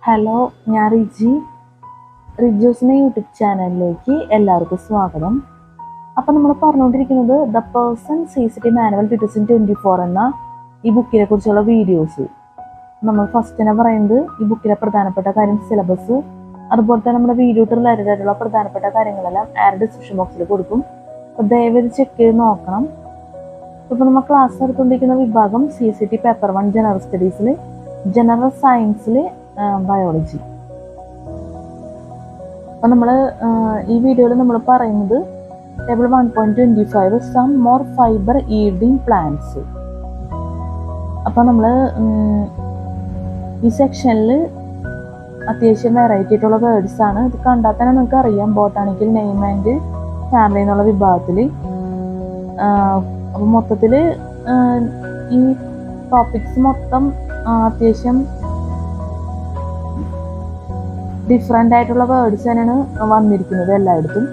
Hello, ഞാൻ റിജോസിൻ്റെ YouTube ചാനലിലേക്ക് എല്ലാവർക്കും സ്വാഗതം. അപ്പം നമ്മൾ പറഞ്ഞുകൊണ്ടിരിക്കുന്നത് ദ പേഴ്സൺ CCT മാനുവൽ 2024 എന്ന ഈ ബുക്കിനെ കുറിച്ചുള്ള വീഡിയോസ്. നമ്മൾ ഫസ്റ്റ് തന്നെ പറയുന്നത് ഈ ബുക്കിലെ പ്രധാനപ്പെട്ട കാര്യം സിലബസ്, അതുപോലെ തന്നെ നമ്മുടെ വീഡിയോ റിലേറ്റഡ് ആയിട്ടുള്ള പ്രധാനപ്പെട്ട കാര്യങ്ങളെല്ലാം ഡിസ്ക്രിപ്ഷൻ ബോക്സിൽ കൊടുക്കും. അപ്പോൾ ദയവേത് ചെക്ക് ചെയ്ത് നോക്കണം. ഇപ്പോൾ നമ്മൾ ക്ലാസ് എടുത്തുകൊണ്ടിരിക്കുന്ന വിഭാഗം CCT പേപ്പർ 1 ജനറൽ സ്റ്റഡീസിൽ, ജനറൽ സയൻസിൽ ബയോളജി. അപ്പം നമ്മൾ ഈ വീഡിയോയിൽ നമ്മൾ പറയുന്നത് table 1.25 some more fibre yielding plants. അപ്പം നമ്മൾ ഈ സെക്ഷനിൽ അത്യാവശ്യം വെറൈറ്റി ആയിട്ടുള്ള വേർഡ്സ് ആണ്. ഇത് കണ്ടാൽ തന്നെ നിങ്ങൾക്ക് അറിയാം, ബോട്ടാണിക്കൽ നെയിം ആൻഡ് ഫാമിലി എന്നുള്ള വിഭാഗത്തിൽ. അപ്പം മൊത്തത്തിൽ ഈ ടോപ്പിക്സ് മൊത്തം അത്യാവശ്യം ഡിഫറെൻ്റ് ആയിട്ടുള്ള വേർഡ്സ് തന്നെയാണ് വന്നിരിക്കുന്നത് എല്ലായിടത്തും.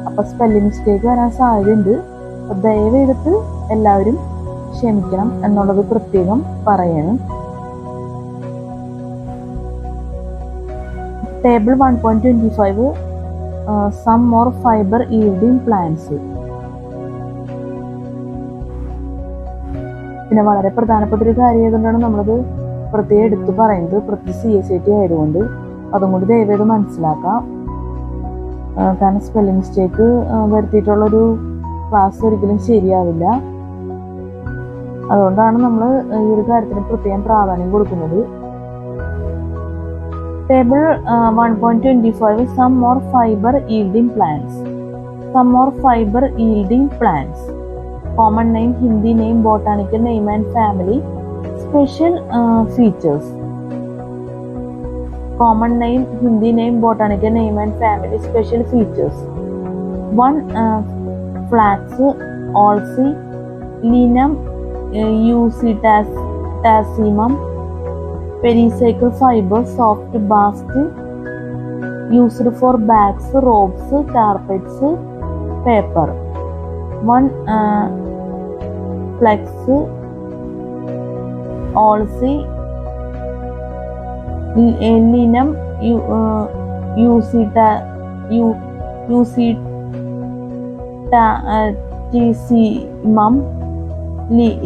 അപ്പോൾ സ്പെല്ലിംഗ് മിസ്റ്റേക്ക് വരാൻ സാധ്യതയുണ്ട്. അപ്പോൾ ദയവെടുത്ത് എല്ലാവരും ക്ഷമിക്കണം എന്നുള്ളത് പ്രത്യേകം പറയാണ്. Table 1.25 some more fibre yielding plants. പിന്നെ വളരെ പ്രധാനപ്പെട്ട ഒരു കാര്യം ആയതുകൊണ്ടാണ് നമ്മളത് പ്രത്യേകം എടുത്ത് പറയുന്നത്, പ്രത്യേകിച്ച് CSAT ആയതുകൊണ്ട്. അതും കൂടി ദയവേത് മനസ്സിലാക്കാം. കാരണം സ്പെല്ലിംഗ് മിസ്റ്റേക്ക് വരുത്തിയിട്ടുള്ളൊരു ക്ലാസ് ഒരിക്കലും ശരിയാവില്ല. അതുകൊണ്ടാണ് നമ്മൾ ഈ ഒരു കാര്യത്തിന് പ്രത്യേകം പ്രാധാന്യം കൊടുക്കുന്നത്. Table 1.25 some more fibre yielding plants. Some more fibre yielding plants. Common name, Hindi name, botanical name and family, special features. Common name, Hindi name, botanical name and family, special features. 1. Flax, Alsea, Linum, Eucetasimum, pericycle fiber, soft bast, used for bags, ropes, carpets, paper. 1. Flax, Alsea, Linum, Eucetasimum,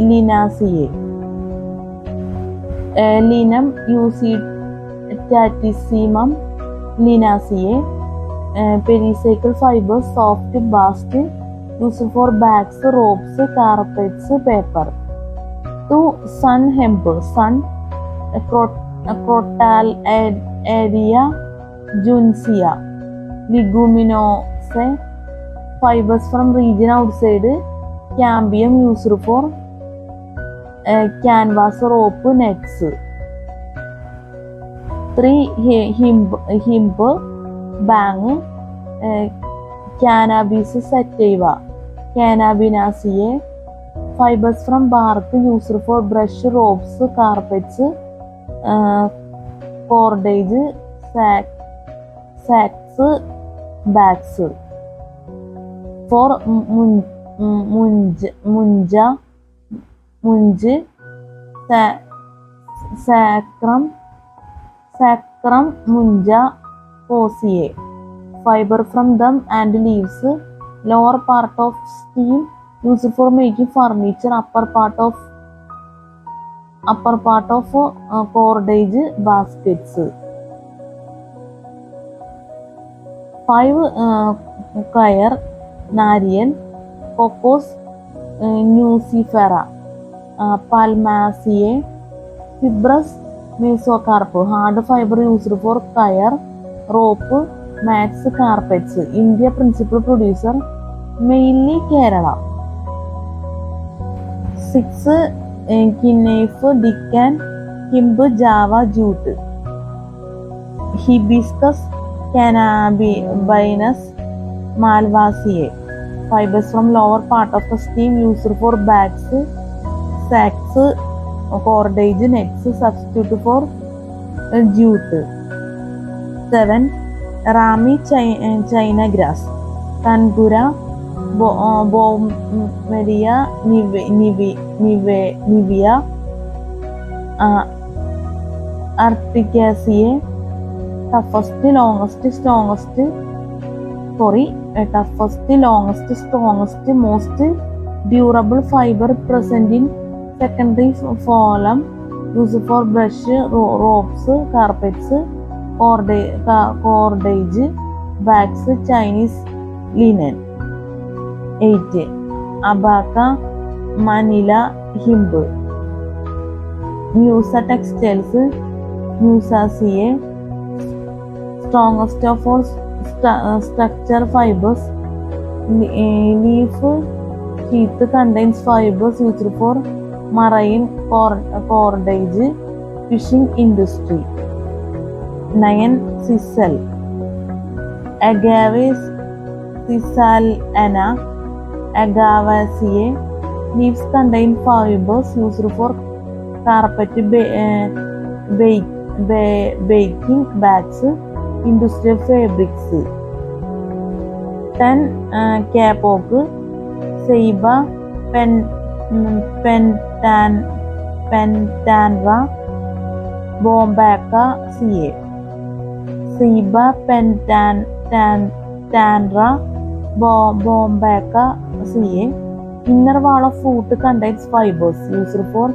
Linaceae. Linum, Eucetasimum, Linaceae. Pericycle fiber, soft bast, used for bags, ropes, carpets, paper. 2. Sun hemp, sun, Crotalaria juncea, leguminose, fibers from region outside cambium, used for canvas, rope, nets. 3. Hemp, bang, Cannabis sativa, Cannabinaceae, fibers from bark, used for brush, ropes, carpets, cordage, sacks, bags. 4. Munge, sacrum munja poaceae, fiber from them and leaves, lower part of stem, used for making furniture, upper part of cordage baskets. 5. Kyer, Narian, Cocos nucifera, Palmaceae, fibrous mesocarp, hard fiber used for kyer, rope, mats, carpets. India principal producer, mainly Kerala. 6. Kinnafe, Deccan, Himb, Java, jute. Hibiscus cannabinus, Malvaceae, fibers from lower part of the stem, used for bags, sacks, cordage, nets, substitute for jute. 7. Rami, China grass, Kangura, Bommeria nivea, Articaceae, toughest, longest, most durable fiber present in secondary phloem, used for brush, ropes, carpets, cordage, bags, Chinese linen. 8. Abaca manila hemp, Musa textiles, Musaceae. Strongest of all structure fibers, leaf sheath contains fibers used for marine cordage, fishing industry. 9. Sisal, Agave cisalana, Agavaceae. Leaves contain fibers used for carpet, baking bags, industrial fabrics. 10. Capoc, Ceiba pentanra, Bombaceae. Ceiba pentanra, Bombaceae. Inner wall of fruit contains fibers used for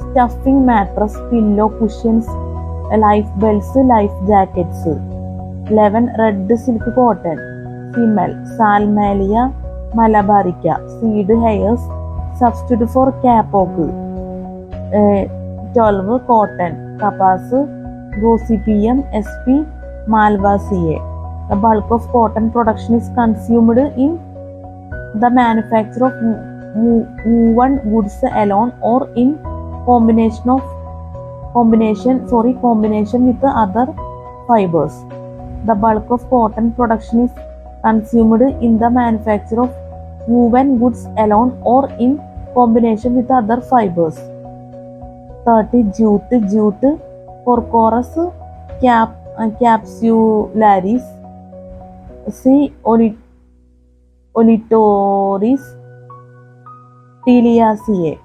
stuffing mattress, pillow, cushions, life belts, life jackets. 11. Red silk cotton, Simel, Salmalia malabarica, seed hairs, substitute for capoc. 12. Cotton, Capas, Gossypium sp. Malvaceae. The bulk of cotton production is consumed in the manufacture of woven goods alone or in combination with other fibers. The bulk of cotton production is consumed in the manufacture of woven goods alone or in combination with other fibers. 30. Jute, Porcorus capsularis, C. Olitoris Tiliaceae.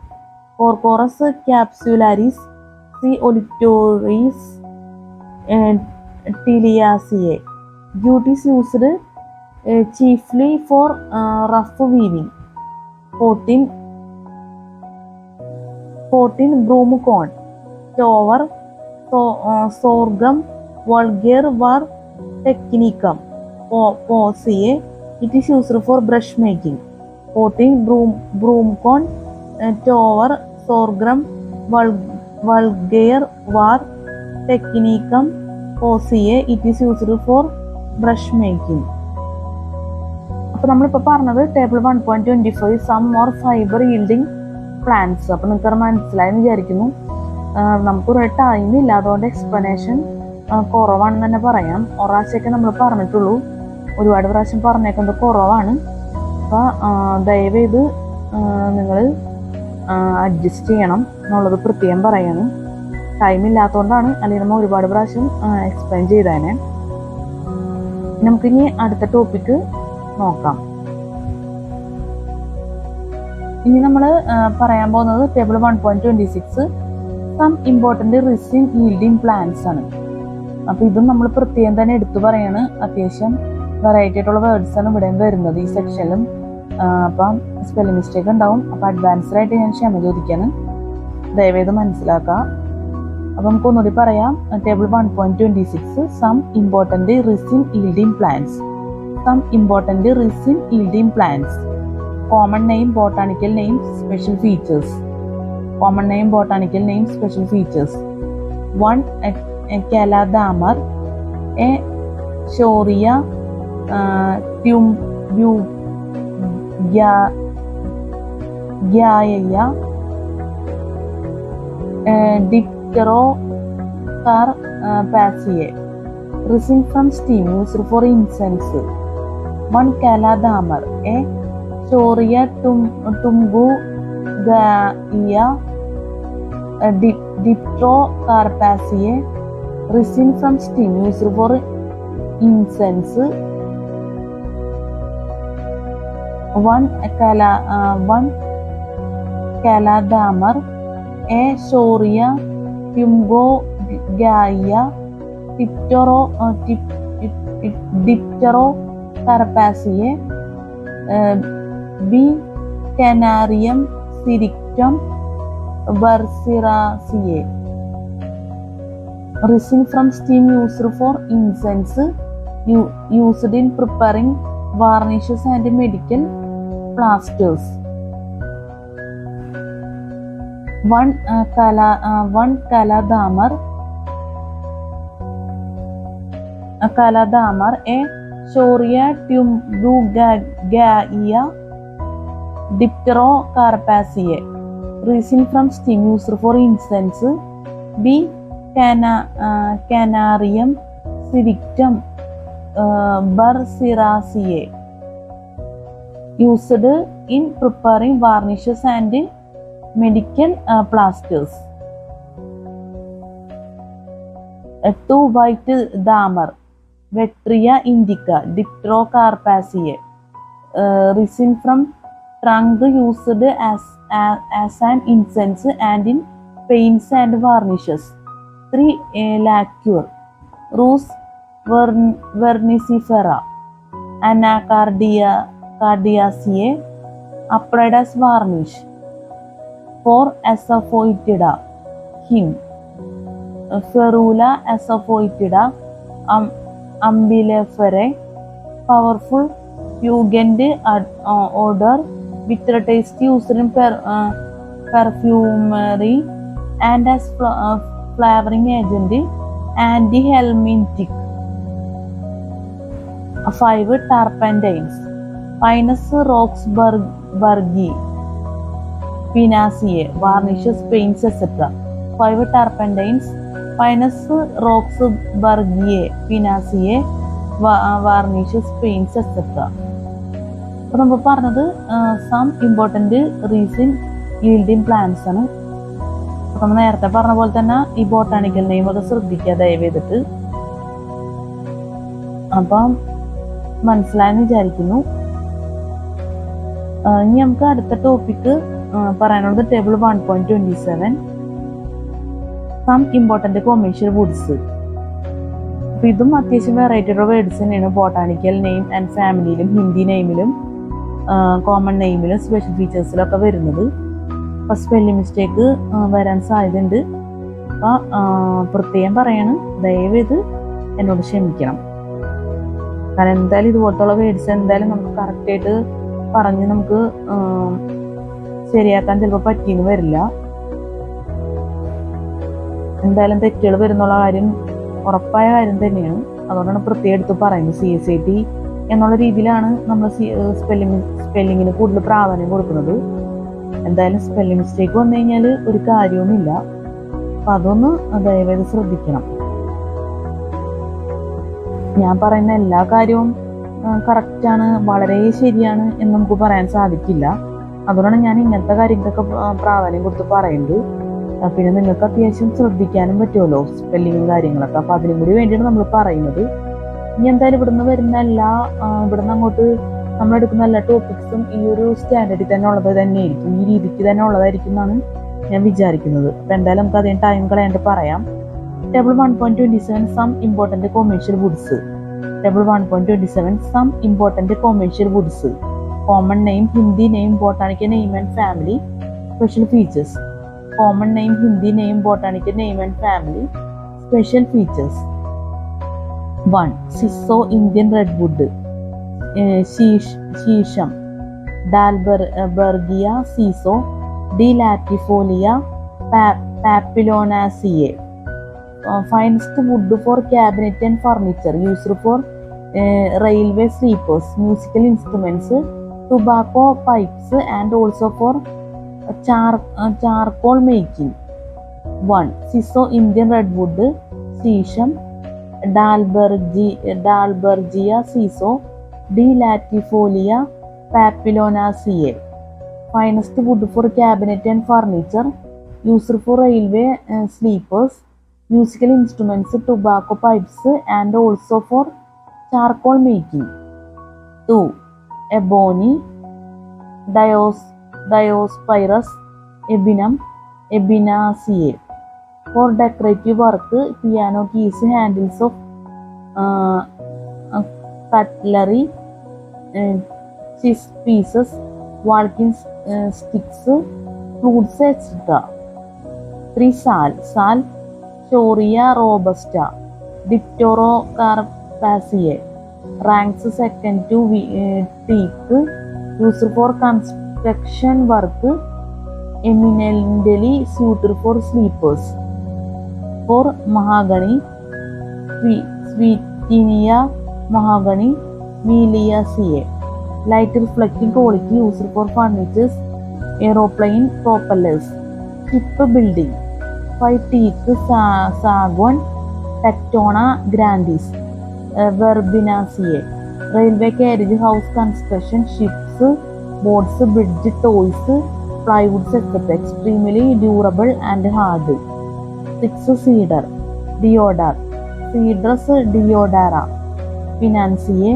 Porcorus capsularis, C. Olitoris Tiliaceae. Jute is used chiefly for rough weaving. 14. Broom corn, Tower, sorghum, vulgar var technicum, Poaceae. It is used for brush making. 14. Broom corn, Tower, sorghum, vulgar var technicum, Poaceae. It is used for brush making. അപ്പോൾ നമ്മളിപ്പോൾ പറഞ്ഞത് table 1.25 some more fibre yielding plants. അപ്പോൾ നിങ്ങൾക്ക് മനസ്സിലായെന്ന് വിചാരിക്കുന്നു. നമുക്ക് ഒരു time ഇല്ല, അതുകൊണ്ട് എക്സ്പ്ലനേഷൻ കുറവാണെന്ന് തന്നെ പറയാം. ഒരാഴ്ചയൊക്കെ നമ്മൾ പറഞ്ഞിട്ടുള്ളൂ, ഒരുപാട് പ്രാവശ്യം പറഞ്ഞേക്കുന്നത് കുറവാണ്. അപ്പോൾ ദയവേത് നിങ്ങൾ അഡ്ജസ്റ്റ് ചെയ്യണം എന്നുള്ളത് പ്രത്യേകം പറയാണ്. ടൈം ഇല്ലാത്തതുകൊണ്ടാണ്, അല്ലെങ്കിൽ നമ്മൾ ഒരുപാട് പ്രാവശ്യം എക്സ്പ്ലെയിൻ ചെയ്തേനെ. നമുക്കിനി അടുത്ത ടോപ്പിക്ക് നോക്കാം. ഇനി നമ്മൾ പറയാൻ പോകുന്നത് table 1.26 some important resin yielding plants ആണ്. അപ്പോൾ ഇതും നമ്മൾ പ്രത്യേകം തന്നെ എടുത്തു പറയാണ്. അത്യാവശ്യം വെറൈറ്റി ആയിട്ടുള്ള വേർഡ്സ് ആണ് ഇവിടെ വരുന്നത് ഈ സെക്ഷനിലും. അപ്പം സ്പെല്ലിംഗ് മിസ്റ്റേക്ക് ഉണ്ടാവും. അപ്പോൾ അഡ്വാൻസ്ഡ് ആയിട്ട് ഞാൻ ക്ഷമ ചോദിക്കാണ്, ദയവേത് മനസ്സിലാക്കുക. അപ്പം നമുക്ക് ഒന്നുകൂടി പറയാം. Table 1.26 some important resin yielding plants. Some important resin yielding plants. Common name, botanical names, special features. Common name, botanical names, special features. 1. Caladamar, a Shoria Tumbugaya, Dipterocarpaceae. Resin from steam used for incense. 1. Caladamar, a Shoria Tumbugaya, Dipterocarpaceae. Resin from steam used for incense. 1. Caladamar, a Shoria Tumbugaya, Dipterocarpaceae, B. Canarium syrictum burseraceae. Resin from steam used for incense, used in preparing varnishes and medical plasters. One Caladamar, a Shoria tuberculosis, Dipterocarpaceae. Resin from steam used for incense, B. Canarium syrictum burseraceae, used in preparing varnishes and medical plasters. 2. White damer, Vetria indica, Dipterocarpaceae. Resin from trunk used as an incense and in paints and varnishes. 3. Lacquer, Rus vernicifera, Anacardiaceae, applied as varnish. 4. Asafoetida, Him, Ferula asafoetida, Umbelliferae, powerful pungent odor, bitter taste, used in perfumery and as flavoring agent, antihelmintic. 5. Turpentines, Pinus roxburghii, Pinaceae, varnishes, paints, etc. 5. Turpentines, Pinus roxburghii, Pinaceae, varnishes, paints, etc. അപ്പോൾ നമ്മൾ പറഞ്ഞത് some important റീസിൻ yielding plants ആണ്. അപ്പം നമ്മൾ നേരത്തെ പറഞ്ഞ പോലെ തന്നെ ഈ ബോട്ടാണിക്കൽ നെയിമൊക്കെ ശ്രദ്ധിക്കുക ദയവ് ചെയ്തിട്ട്. അപ്പം മനസ്സിലായെന്ന് വിചാരിക്കുന്നു. ഇനി നമുക്ക് അടുത്ത ടോപ്പിക്ക് പറയാനുള്ളത് table 1.27, some important commercial woods. അപ്പം ഇതും അത്യാവശ്യം വെറൈറ്റിയുടെ വേർഡ്സ് തന്നെയാണ്. ബോട്ടാണിക്കൽ നെയിം ആൻഡ് ഫാമിലിയിലും ഹിന്ദി നെയിമിലും കോമൺ നെയിമിലും സ്പെഷ്യൽ ഫീച്ചേഴ്സിലൊക്കെ വരുന്നത്. അപ്പോൾ സ്പെല്ലിംഗ് മിസ്റ്റേക്ക് വരാൻ സാധ്യതയുണ്ട്. അപ്പോൾ പ്രത്യേകം പറയാണ്, ദയവേത് എന്നോട് ക്ഷമിക്കണം. കാരണം എന്തായാലും ഇതുപോലത്തുള്ള വേർഡ്സ് എന്തായാലും നമുക്ക് കറക്റ്റായിട്ട് പറഞ്ഞ് നമുക്ക് ശരിയാക്കാൻ ചിലപ്പോൾ പറ്റിയെന്ന് വരില്ല. എന്തായാലും തെറ്റുകൾ വരുന്നുള്ള കാര്യം ഉറപ്പായ കാര്യം തന്നെയാണ്. അതുകൊണ്ടാണ് പ്രത്യേകം എടുത്ത് പറയുന്നത്. CSAT എന്നുള്ള രീതിയിലാണ് നമ്മൾ സ്പെല്ലിങ്ങിന് കൂടുതൽ പ്രാധാന്യം കൊടുക്കുന്നത്. എന്തായാലും സ്പെല്ലിംഗ് മിസ്റ്റേക്ക് വന്നു കഴിഞ്ഞാൽ ഒരു കാര്യവുമില്ല. അപ്പം അതൊന്ന് ദയവേത് ശ്രദ്ധിക്കണം. ഞാൻ പറയുന്ന എല്ലാ കാര്യവും കറക്റ്റാണ്, വളരെ ശരിയാണ് എന്ന് നമുക്ക് പറയാൻ സാധിക്കില്ല. അതുകൊണ്ടാണ് ഞാൻ ഇങ്ങനത്തെ കാര്യങ്ങൾക്കൊക്കെ പ്രാധാന്യം കൊടുത്ത് പറയുന്നത്. പിന്നെ നിങ്ങൾക്ക് അത്യാവശ്യം ശ്രദ്ധിക്കാനും പറ്റുമല്ലോ സ്പെല്ലിങ്ങും കാര്യങ്ങളൊക്കെ. അപ്പം അതിനും കൂടി വേണ്ടിയാണ് നമ്മൾ പറയുന്നത്. ഇനി എന്തായാലും ഇവിടുന്ന് വരുന്ന ഇവിടുന്ന് അങ്ങോട്ട് നമ്മളെടുക്കുന്ന എല്ലാ ടോപ്പിക്സും ഈ ഒരു സ്റ്റാൻഡേർഡിൽ തന്നെ ഉള്ളത് തന്നെയായിരിക്കും, ഈ രീതിക്ക് തന്നെ ഉള്ളതായിരിക്കും എന്നാണ് ഞാൻ വിചാരിക്കുന്നത്. അപ്പം എന്തായാലും നമുക്ക് അതിന് ടൈം കളയാണ്ട് പറയാം. Table 1.27, some important commercial woods. Table 1.27, some important commercial woods. Common name, Hindi name, botanical name and family, special features. Common name, Hindi name, botanical name and family, special features. 1. Sissoo Indian redwood, shisham, Dalbergia sissoo, D latifolia, Papilionaceae. Finest wood for cabinet and furniture, used for railway sleepers, musical instruments, tobacco pipes, and also for charcoal making. 1. Siso Indian redwood, Shisham, Dalbergia Siso, D. latifolia, Papilionaceae. Finest wood for cabinet and furniture, used for railway sleepers, musical instruments, tobacco pipes, and also for charcoal making. 2. Ebony, Diospyros ebinum, Ebinaceae. For decorative work, piano keys, handles of cutlery, chess pieces, walking sticks, fruits, etc. 3. Sal, Shoria robusta, Dipterocarpaceae, ranks second to teak, used for construction work, eminently suited for sleepers. 4. Mahogany, Sweetinia mahogany, Meliaceae, light reflecting quality, used for furniture, aeroplane propellers. Ship building. 5. Teak, Saguan, Tectona grandis, Verbinaceae, railway carriage house construction, ships, boats, bridge, toys, plywoods, etc. Extremely durable and hard. 6. Cedar, Deodar, Cedrus deodara, Financiae,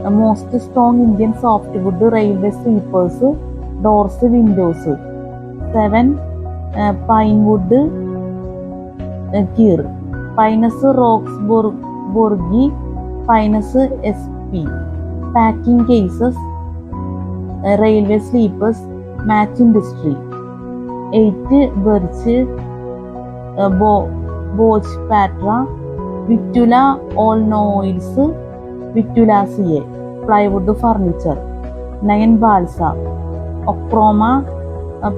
most strong Indian softwood, railway sweepers, doors, windows. 7. Pine wood, Kir, Pinus roxburghi, Pinus sp, packing cases, railway sleepers, match industry. 8. Birch, Bochpatra, Vitula olnoids, Vitulaceae, plywood furniture. 9. Balsa, Ochroma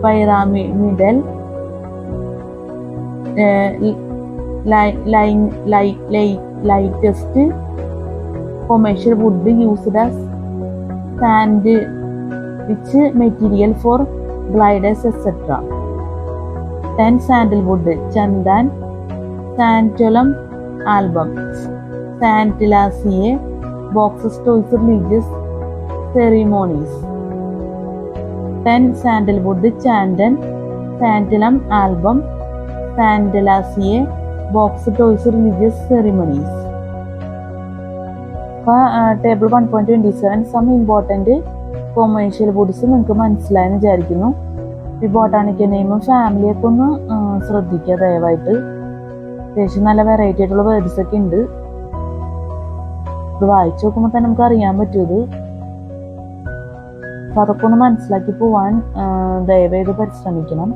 pyramidal, lightest commercial wood used as sandwich material for gliders, etc. 10. Sandalwood, Chandan, Santalum album, Santilaceae, boxes, toys, religious ceremonies. 10. Sandalwood, Chandan, Santalum album, Santilaceae, box, toys, religious ceremonies. Table 1.27 some important commercial woods നിങ്ങൾക്ക് മനസ്സിലായെന്ന് വിചാരിക്കുന്നു. ഈ botanical നെയിമും ഫാമിലിയൊക്കെ ഒന്ന് ശ്രദ്ധിക്കുക ദയവായിട്ട്. അത്യാവശ്യം നല്ല വെറൈറ്റി ആയിട്ടുള്ള വേർഡ്സ് ഒക്കെ ഉണ്ട്. ഇത് വായിച്ചു നോക്കുമ്പോൾ തന്നെ നമുക്ക് അറിയാൻ പറ്റുമത്. അപ്പൊ അതൊക്കെ ഒന്ന് മനസ്സിലാക്കി പോവാൻ ദയവേത് പരിശ്രമിക്കണം.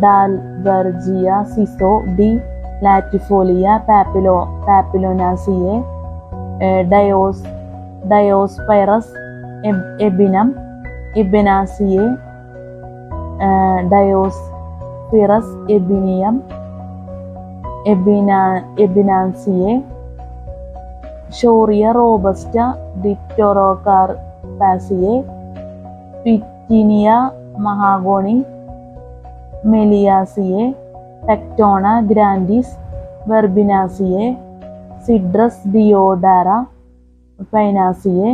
Dalbergia sissoo D latifolia Papilionaceae Diospyros ebenum Ebenaceae Diospyros ebenum Ebenaceae Shorea robusta Dipterocarpaceae Swietenia mahagoni Meliaceae Tectona grandis Verbenaceae Cedrus deodara Pinaceae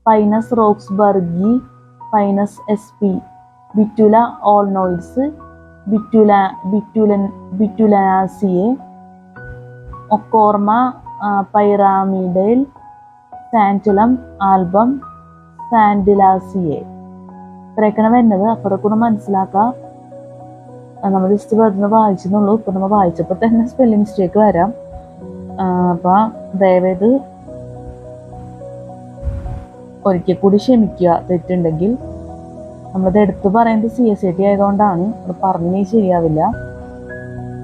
Pinus roxburghii Pinus sp Betula alnoides Betulaceae Ochroma pyramidale Santalum album Santalaceae. ഇത്രയൊക്കെയാണ് വരുന്നത്. അപ്പുറമൊക്കെ ഒന്ന് മനസ്സിലാക്കാം. നമ്മൾ just വെറുതെ വായിച്ചെന്നുള്ളൂ. ഇപ്പൊ നമ്മൾ വായിച്ചപ്പോൾ തന്നെ സ്പെല്ലിംഗ് മിസ്റ്റേക്ക് വരാം. അപ്പൊ ദയവേത് ഒരിക്കൽ കൂടി ക്ഷമിക്കുക തെറ്റുണ്ടെങ്കിൽ. നമ്മളത് എടുത്ത് പറയുന്നത് CSAT ആയതുകൊണ്ടാണ്. അത് പറഞ്ഞേ ശരിയാവില്ല.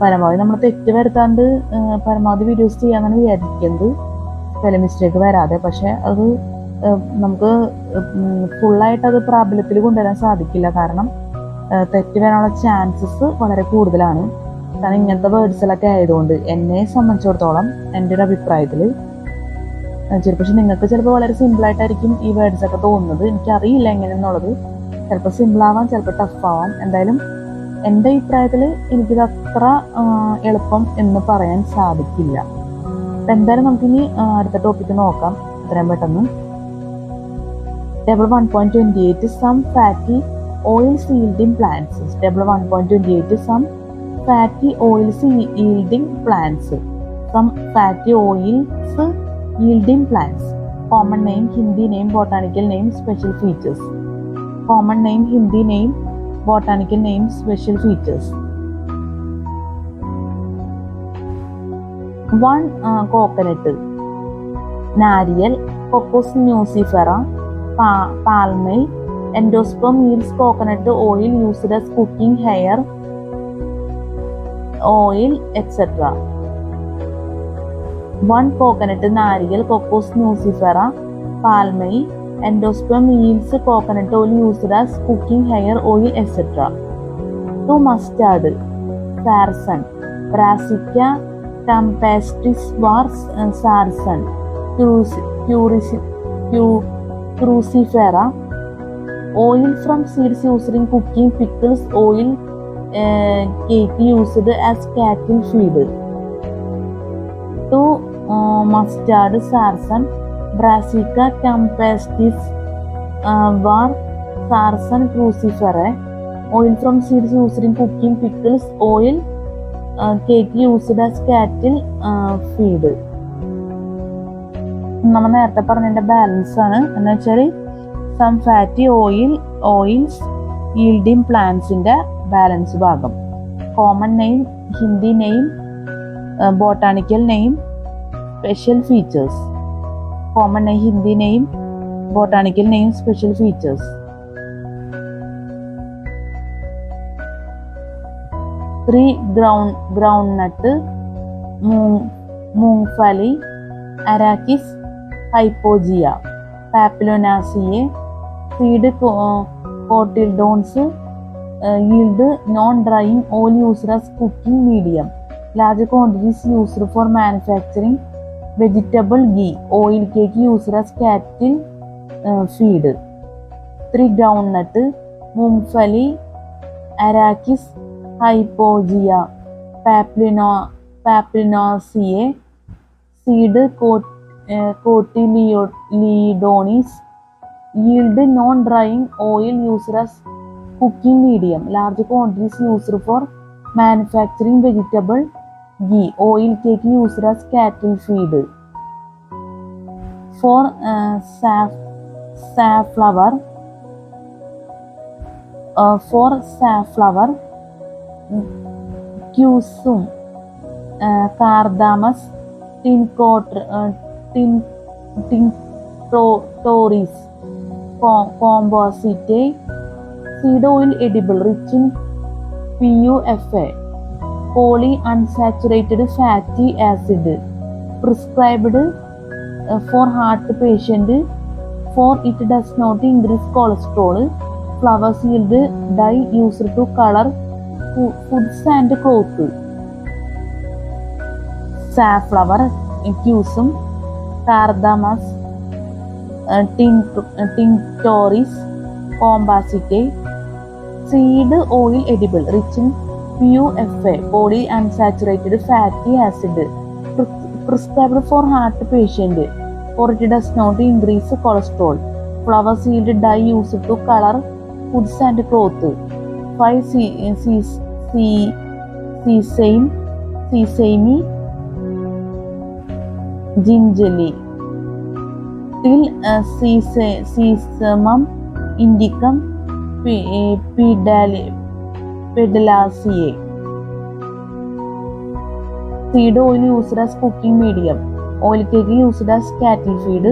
പരമാവധി നമ്മൾ തെറ്റ് വരുത്താണ്ട് പരമാവധി വീഡിയോസ് ചെയ്യാന്നാണ് വിചാരിക്കുന്നത്, സ്പെല്ലിംഗ് മിസ്റ്റേക്ക് വരാതെ. പക്ഷെ അത് നമുക്ക് ഫുള്ളായിട്ട് അത് പ്രാബല്യത്തിൽ കൊണ്ടുവരാൻ സാധിക്കില്ല. കാരണം തെറ്റ് വരാനുള്ള ചാൻസസ് വളരെ കൂടുതലാണ്. കാരണം ഇങ്ങനത്തെ വേർഡ്സിലൊക്കെ ആയതുകൊണ്ട് എന്നെ സംബന്ധിച്ചിടത്തോളം എൻ്റെ ഒരു അഭിപ്രായത്തിൽ പക്ഷെ നിങ്ങൾക്ക് ചിലപ്പോൾ വളരെ സിമ്പിളായിട്ടായിരിക്കും ഈ വേർഡ്സ് ഒക്കെ തോന്നുന്നത്. എനിക്കറിയില്ല എങ്ങനെയെന്നുള്ളത്. ചിലപ്പോൾ സിമ്പിളാവാം, ചിലപ്പോൾ ടഫ് ആവാം. എന്തായാലും എൻ്റെ അഭിപ്രായത്തിൽ എനിക്കിത് അത്ര എളുപ്പം എന്ന് പറയാൻ സാധിക്കില്ല. അപ്പം എന്തായാലും നമുക്കിനി അടുത്ത ടോപ്പിക്ക് നോക്കാം എത്രയും പെട്ടെന്ന്. Table 1.28 some fatty oils yielding plants. Table 1.28 some fatty oils yielding plants. Some fatty oils yielding plants. Common name, Hindi name, botanical name, special features. common name, Hindi name, botanical name, special features. One coconut, Nariyal, Cocos nucifera, palmate, endosperm yields coconut oil used as cooking, hair oil, etc. One coconut, Nariyal, Cocos nucifera, palmate, endosperm yields coconut oil used as cooking, hair oil, etc. Two mustard, sarsen, Brassica campestris var sarsen, crucifera, oil from seeds used in cooking, pickles, oil, cake used as cattle feed. Two mustard, sarsen, Brassica campestris var sarsen, crucifera, oil from seeds used in cooking, pickles, oil, cake used as cattle feed. നമ്മൾ നേരത്തെ പറഞ്ഞതിൻ്റെ balance ആണ് എന്ന് വെച്ചാൽ some fatty oils yielding പ്ലാന്റ്സിൻ്റെ balance ഭാഗം. Common name, Hindi name, botanical name, special features. Common name, Hindi name, botanical name, special features. 3 groundnut, मूंगफली, Arachis hypogea, Papilionaceae, seed cotyledons yield non-drying oil used as cooking medium. Large quantities used for manufacturing vegetable ghee, oil cake used as cattle feed. 3 groundnut, मूंगफली, Arachis hypogea, Papilionaceae, seed cotyledons yield non-drying oil used as cooking medium. Large quantities used for manufacturing vegetable ghee, oil cake used as cattle feed. For safflower, Cusum, Cardamus tinctoris, composite, seed oil edible, rich in PUFA, polyunsaturated fatty acid, prescribed for heart patient, for it does not increase cholesterol. Flowers yield dye used to color foods and clothes. Safflower, Cusum, Cardamus tinctoris, composite, seed oil edible, rich in PUFA, polyunsaturated fatty acid, prescribed for heart patient, for it does not increase cholesterol. Flowers yield dye used to color foods and clothes. 5 sesame, gingerly, till sesamum indicum, pedalaceae. Seed oil used as cooking medium, oil cake used as cattle feed.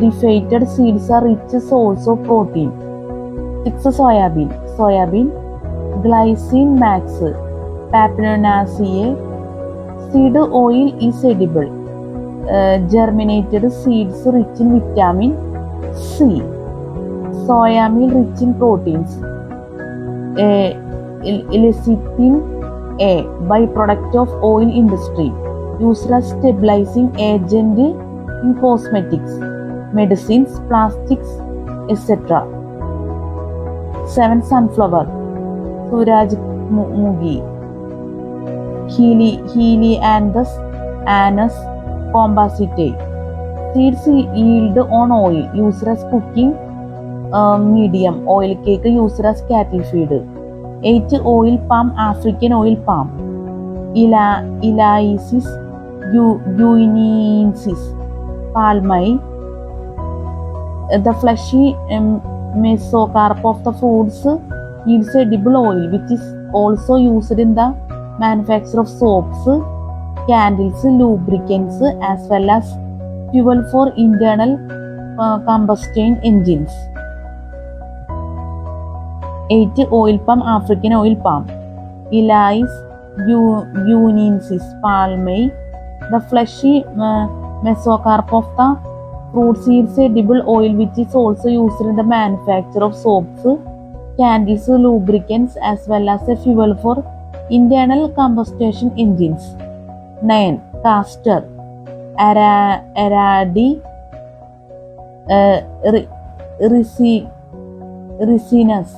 Deflated seeds are rich source of protein. 6 soybean, glycine max, Papilionaceae, seed oil is edible. Germinated seeds rich in vitamin C. Soya meal rich in proteins. Lecithin A, byproduct of oil industry, used as stabilizing agent in cosmetics, medicines, plastics, etc. 7 sunflower, Surajmukhi, Helianthus anus, composite. Seeds yield on oil used as cooking medium, oil cake used as cattle feed. 8 oil palm, African oil palm, Ilaisis guineensis, palmae. The fleshy mesocarp of the fruits yields edible oil, which is also used in the manufacture of soaps, candles, lubricants, as well as fuel for internal combustion engines. 8. Oil palm, African oil palm. Elais guineensis palmae. The fleshy mesocarp of the fruit yields edible oil, which is also used in the manufacture of soaps, candles, lubricants, as well as a fuel for internal combustion engines. 9. Castor Aradi Ricinus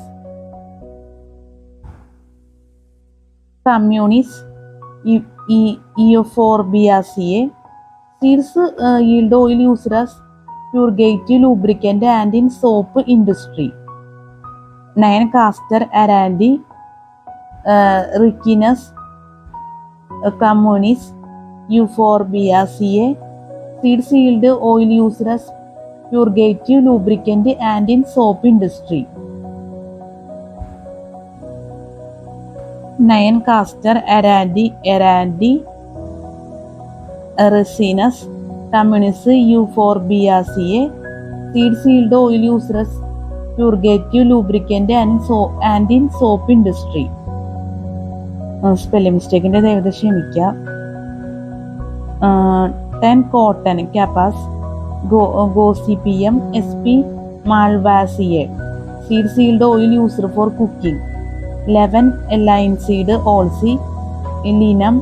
communis Euphorbia. Seeds yield oil used as purgative lubricant and in soap industry. 9. Castor Aradi Ricinus communis Euphorbia. Seeds yield oil used as purgative lubricant and in soap industry. 9. Castor Aradi Ricinus communis Euphorbia. Seeds yield oil used as purgative lubricant and in soap industry. Spelling മിസ്റ്റേക്കിൻ്റെ ദയവ് ക്ഷമിക്കുക. 10. Cotton Capas Gossypium sp. malvaceae. Seeds yield oil used for cooking. 11. Linseed Olsi Linum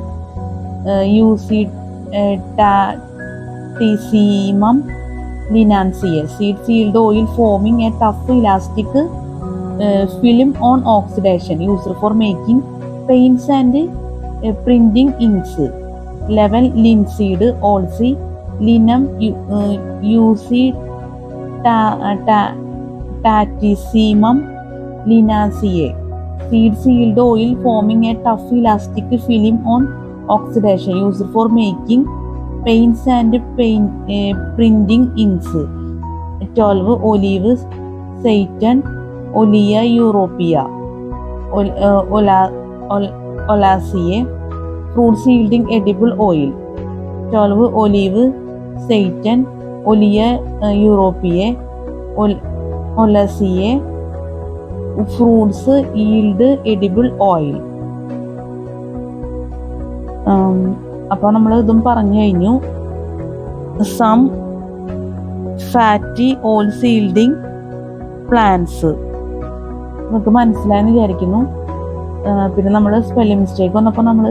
Eucydactyssimum linaceae. Seeds yield oil forming a tough elastic film on oxidation, used for making paints and printing inks. 11. Linseed Olsi Linum Eucydactyssimum linaceae. Seeds yield oil forming a tough elastic film on oxidation, used for making paints and printing inks. 12. Olive Seitan Olea Europea Olaceae. Fruits yielding edible oil. 12. Olive Seitan Olea Europea Olaceae. Fruits yield edible oil. അപ്പോൾ നമ്മൾ ഇതും പറഞ്ഞു കഴിഞ്ഞു. Some fatty oils yielding plants നമുക്ക് മനസ്സിലായെന്ന് വിചാരിക്കുന്നു. പിന്നെ നമ്മൾ സ്പെല്ലിംഗ് മിസ്റ്റേക്ക് വന്നപ്പോൾ നമ്മൾ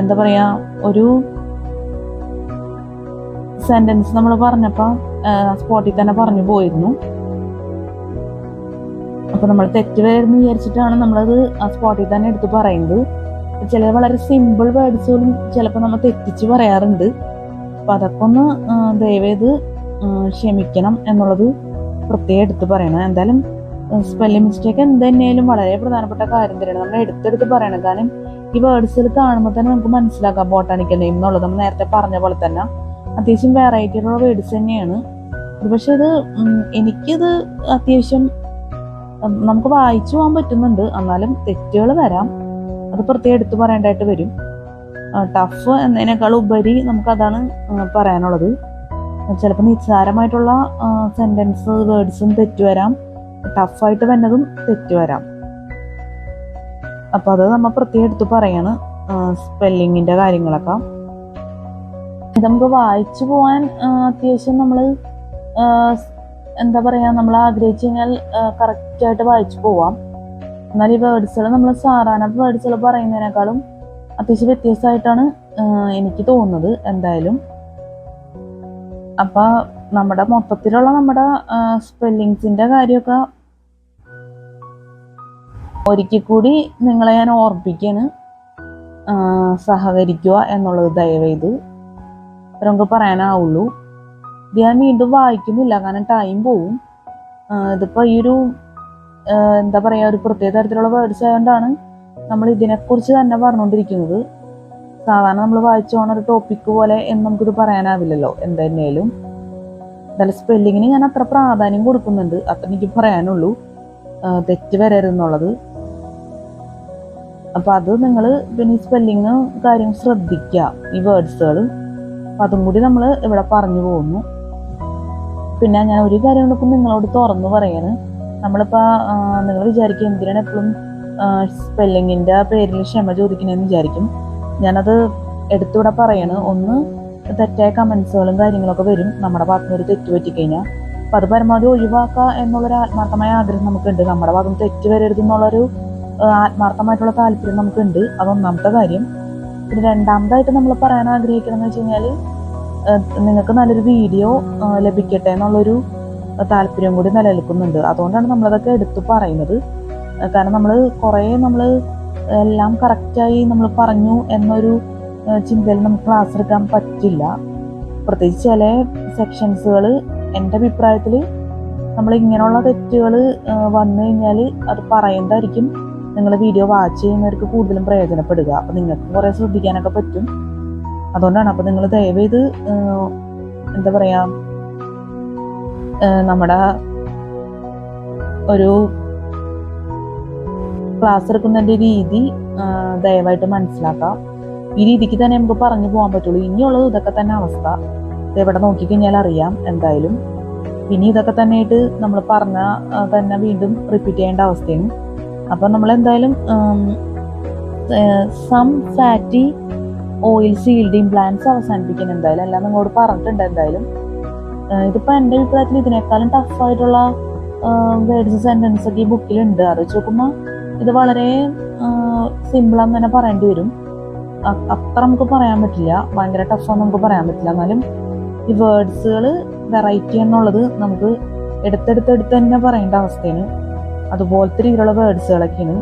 എന്താ പറയുക, ഒരു സെൻറ്റൻസ് നമ്മൾ പറഞ്ഞപ്പോൾ സ്പോട്ടിൽ തന്നെ പറഞ്ഞു പോയിരുന്നു. അപ്പോൾ നമ്മൾ തെറ്റ് വരുമെന്ന് വിചാരിച്ചിട്ടാണ് നമ്മളത് ആ സ്പോട്ടിൽ തന്നെ എടുത്ത് പറയുന്നത്. ചില വളരെ സിമ്പിൾ വേർഡ്സ് പോലും ചിലപ്പോൾ നമ്മൾ തെറ്റിച്ച് പറയാറുണ്ട്. അപ്പം അതൊക്കെ ഒന്ന് ദയവേത് ക്ഷമിക്കണം എന്നുള്ളത് പ്രത്യേകം എടുത്ത് പറയണം. എന്തായാലും സ്പെല്ലിംഗ് മിസ്റ്റേക്ക് എന്തുതന്നെയാലും വളരെ പ്രധാനപ്പെട്ട കാര്യം തന്നെയാണ്, നമ്മൾ എടുത്തെടുത്ത് പറയണം. കാരണം ഈ വേർഡ്സിൽ കാണുമ്പോൾ തന്നെ നമുക്ക് മനസ്സിലാക്കാം ബോട്ടാണിക്കൽ നെയിം എന്നുള്ളത്. നമ്മൾ നേരത്തെ പറഞ്ഞ പോലെ തന്നെ അത്യാവശ്യം വെറൈറ്റിയുള്ള വേർഡ്സ് തന്നെയാണ്. പക്ഷെ ഇത് എനിക്കിത് അത്യാവശ്യം നമുക്ക് വായിച്ചു പോകാൻ പറ്റുന്നുണ്ട്. എന്നാലും തെറ്റുകൾ വരാം, അത് പ്രത്യേകം എടുത്ത് പറയേണ്ടതായിട്ട് വരും. ടഫ് എന്നതിനേക്കാൾ ഉപരി നമുക്കതാണ് പറയാനുള്ളത്. ചിലപ്പോൾ നിസ്സാരമായിട്ടുള്ള സെൻറ്റൻസ് വേർഡ്സും തെറ്റുവരാം, ടഫായിട്ട് വന്നതും തെറ്റുവരാം. അപ്പോൾ അത് നമ്മൾ പ്രത്യേകം എടുത്ത് പറയാണ് സ്പെല്ലിങ്ങിൻ്റെ കാര്യങ്ങളൊക്കെ. നമുക്ക് വായിച്ചു പോകാൻ അത്യാവശ്യം നമ്മൾ എന്താ പറയുക, നമ്മൾ ആഗ്രഹിച്ചു കഴിഞ്ഞാൽ കറക്റ്റായിട്ട് വായിച്ചു പോവാം. എന്നാൽ ഈ വേർഡ്സുകൾ നമ്മൾ സാധാരണ വേർഡ്സുകൾ പറയുന്നതിനേക്കാളും അത്യാവശ്യം വ്യത്യസ്തമായിട്ടാണ് എനിക്ക് തോന്നുന്നത് എന്തായാലും. അപ്പം നമ്മുടെ മൊത്തത്തിലുള്ള നമ്മുടെ സ്പെല്ലിങ്സിൻ്റെ കാര്യമൊക്കെ ഒരിക്കൽ കൂടി നിങ്ങളെ ഞാൻ ഓർപ്പിക്കാണ്, സഹകരിക്കുക എന്നുള്ളത് ദയവേത് നമുക്ക് പറയാനാവുള്ളൂ. ഇത് ഞാൻ വീണ്ടും വായിക്കുന്നില്ല, കാരണം ടൈം പോവും. ഇതിപ്പോൾ ഈ ഒരു എന്താ പറയുക, ഒരു പ്രത്യേക തരത്തിലുള്ള വേർഡ്സ് ആയതുകൊണ്ടാണ് നമ്മൾ ഇതിനെക്കുറിച്ച് തന്നെ പറഞ്ഞുകൊണ്ടിരിക്കുന്നത്. സാധാരണ നമ്മൾ വായിച്ചു പോകുന്ന ഒരു ടോപ്പിക്ക് പോലെ എന്ന് നമുക്കിത് പറയാനാവില്ലല്ലോ. എന്തായാലും എന്തായാലും സ്പെല്ലിങ്ങിന് ഞാൻ അത്ര പ്രാധാന്യം കൊടുക്കുന്നുണ്ട്, അത്ര എനിക്ക് പറയാനുള്ളൂ, തെറ്റ് വരരുതെന്നുള്ളത്. അപ്പം അത് നിങ്ങൾ പിന്നെ ഈ സ്പെല്ലിങ് കാര്യം ശ്രദ്ധിക്കുക, ഈ വേർഡ്സുകൾ. അപ്പം അതും കൂടി നമ്മൾ ഇവിടെ പറഞ്ഞു പോകുന്നു. പിന്നെ ഞാൻ ഒരു കാര്യം ഇപ്പം നിങ്ങളോട് തുറന്നു പറയാണ്. നമ്മളിപ്പോൾ നിങ്ങൾ വിചാരിക്കും എന്തിനാണ് എപ്പോഴും സ്പെല്ലിങ്ങിൻ്റെ പേരിൽ ക്ഷമ ചോദിക്കണമെന്ന് വിചാരിക്കും. ഞാനത് എടുത്തുകൂടെ പറയാണ്. ഒന്ന്, തെറ്റായ കമൻസുകളും കാര്യങ്ങളൊക്കെ വരും നമ്മുടെ ഭാഗത്ത് നിന്ന് ഒരു തെറ്റ് പറ്റിക്കഴിഞ്ഞാൽ. അപ്പം അത് പരമാവധി ഒഴിവാക്കുക എന്നുള്ളൊരു ആത്മാർത്ഥമായ ആഗ്രഹം നമുക്കുണ്ട്. നമ്മുടെ ഭാഗത്ത് നിന്ന് തെറ്റ് വരരുത് എന്നുള്ളൊരു ആത്മാർത്ഥമായിട്ടുള്ള താല്പര്യം നമുക്കുണ്ട്. അതൊന്നാമത്തെ കാര്യം. പിന്നെ രണ്ടാമതായിട്ട് നമ്മൾ പറയാൻ ആഗ്രഹിക്കണമെന്ന് വെച്ച് കഴിഞ്ഞാൽ നിങ്ങൾക്ക് നല്ലൊരു വീഡിയോ ലഭിക്കട്ടെ എന്നുള്ളൊരു താല്പര്യം കൂടി നിലനിൽക്കുന്നുണ്ട്. അതുകൊണ്ടാണ് നമ്മളതൊക്കെ എടുത്തു പറയുന്നത്. കാരണം നമ്മൾ എല്ലാം കറക്റ്റായി നമ്മൾ പറഞ്ഞു എന്നൊരു ചിന്തയിൽ നമുക്ക് ക്ലാസ് എടുക്കാൻ പറ്റില്ല. പ്രത്യേകിച്ച് ചില സെക്ഷൻസുകൾ എൻ്റെ അഭിപ്രായത്തിൽ നമ്മൾ ഇങ്ങനെയുള്ള തെറ്റുകൾ വന്നു കഴിഞ്ഞാൽ അത് പറയുന്നതായിരിക്കും നിങ്ങൾ വീഡിയോ വാച്ച് ചെയ്യുന്നവർക്ക് കൂടുതലും പ്രയോജനപ്പെടുക. അപ്പം നിങ്ങൾക്ക് കുറേ ശ്രദ്ധിക്കാനൊക്കെ പറ്റും. അതുകൊണ്ടാണ്. അപ്പം നിങ്ങൾ ദയവേത് എന്താ പറയുക, നമ്മുടെ ഒരു ക്ലാസ് എടുക്കുന്നതിൻ്റെ രീതി ദയവായിട്ട് മനസ്സിലാക്കാം. ഈ രീതിക്ക് തന്നെ നമുക്ക് പറഞ്ഞു പോകാൻ പറ്റുള്ളൂ. ഇനിയുള്ളത് ഇതൊക്കെ തന്നെ അവസ്ഥ. ഇവിടെ നോക്കിക്കഴിഞ്ഞാൽ അറിയാം എന്തായാലും. ഇനി ഇതൊക്കെ തന്നെ ആയിട്ട് നമ്മൾ പറഞ്ഞ തന്നെ വീണ്ടും റിപ്പീറ്റ് ചെയ്യേണ്ട അവസ്ഥയാണ്. അപ്പം നമ്മളെന്തായാലും some fatty oils yielding plants അവസാനിപ്പിക്കാൻ എന്തായാലും എല്ലാം നിങ്ങളോട് പറഞ്ഞിട്ടുണ്ട്. എന്തായാലും ഇതിപ്പോൾ എൻ്റെ അഭിപ്രായത്തിൽ ഇതിനേക്കാളും ടഫായിട്ടുള്ള വേർഡ്സ് സെൻറ്റൻസ് ഒക്കെ ഈ ബുക്കിലുണ്ട്. അത് വെച്ച് നോക്കുമ്പോൾ ഇത് വളരെ സിമ്പിളാന്ന് തന്നെ പറയേണ്ടി വരും. അത്ര നമുക്ക് പറയാൻ പറ്റില്ല, ഭയങ്കര ടഫാന്ന് നമുക്ക് പറയാൻ പറ്റില്ല. എന്നാലും ഈ വേർഡ്സുകൾ വെറൈറ്റി എന്നുള്ളത് നമുക്ക് എടുത്തെടുത്ത് തന്നെ പറയേണ്ട അവസ്ഥയാണ്. അതുപോലത്തെ രീതിയിലുള്ള വേർഡ്സുകളൊക്കെയാണ്.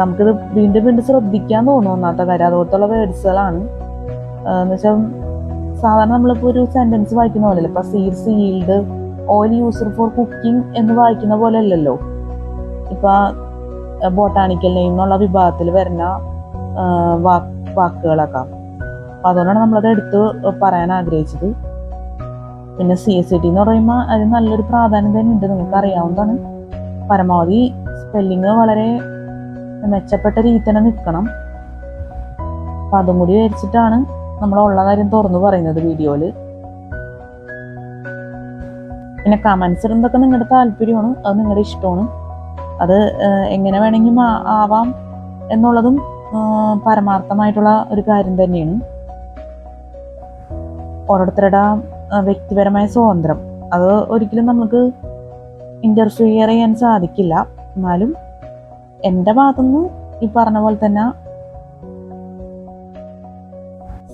നമുക്കിത് വീണ്ടും വീണ്ടും ശ്രദ്ധിക്കാൻ തോന്നും. ഒന്നാമത്തെ കാര്യം അതുപോലത്തുള്ള വേർഡ്സുകളാണ്. എന്ന് വെച്ചാൽ സാധാരണ നമ്മളിപ്പോൾ ഒരു സെൻറ്റൻസ് വായിക്കുന്ന പോലെ ഇപ്പം seeds yield oil used for cooking എന്ന് വായിക്കുന്ന പോലെ അല്ലല്ലോ. ഇപ്പം ബോട്ടാണിക്കൽ നെയിം എന്നുള്ള വിഭാഗത്തിൽ വരുന്ന വാക്കുകളൊക്കെ. അപ്പം അതുകൊണ്ടാണ് നമ്മളത് എടുത്ത് പറയാൻ ആഗ്രഹിച്ചത്. പിന്നെ CST എന്ന് പറയുമ്പോൾ അതിന് നല്ലൊരു പ്രാധാന്യം തന്നെ ഉണ്ട്, നിങ്ങൾക്ക് അറിയാവുന്നതാണ്. പരമാവധി സ്പെല്ലിങ് വളരെ മെച്ചപ്പെട്ട രീതി തന്നെ നിൽക്കണം. അപ്പം അതും കൂടി വിചാരിച്ചിട്ടാണ് നമ്മളുള്ള കാര്യം തുറന്നു പറയുന്നത് വീഡിയോയിൽ. പിന്നെ കമൻസ് ഇടുന്നതൊക്കെ നിങ്ങളുടെ താല്പര്യമാണ്, അത് നിങ്ങളുടെ ഇഷ്ടമാണ്. അത് എങ്ങനെ വേണമെങ്കിലും ആവാം എന്നുള്ളതും പരമാർത്ഥമായിട്ടുള്ള ഒരു കാര്യം തന്നെയാണ്. ഓരോരുത്തരുടെ വ്യക്തിപരമായ സ്വാതന്ത്ര്യം അത് ഒരിക്കലും നമുക്ക് ഇൻ്റർഫിയർ ചെയ്യാൻ സാധിക്കില്ല. എന്നാലും എൻ്റെ ഭാഗത്തുനിന്ന് ഈ പറഞ്ഞ പോലെ തന്നെ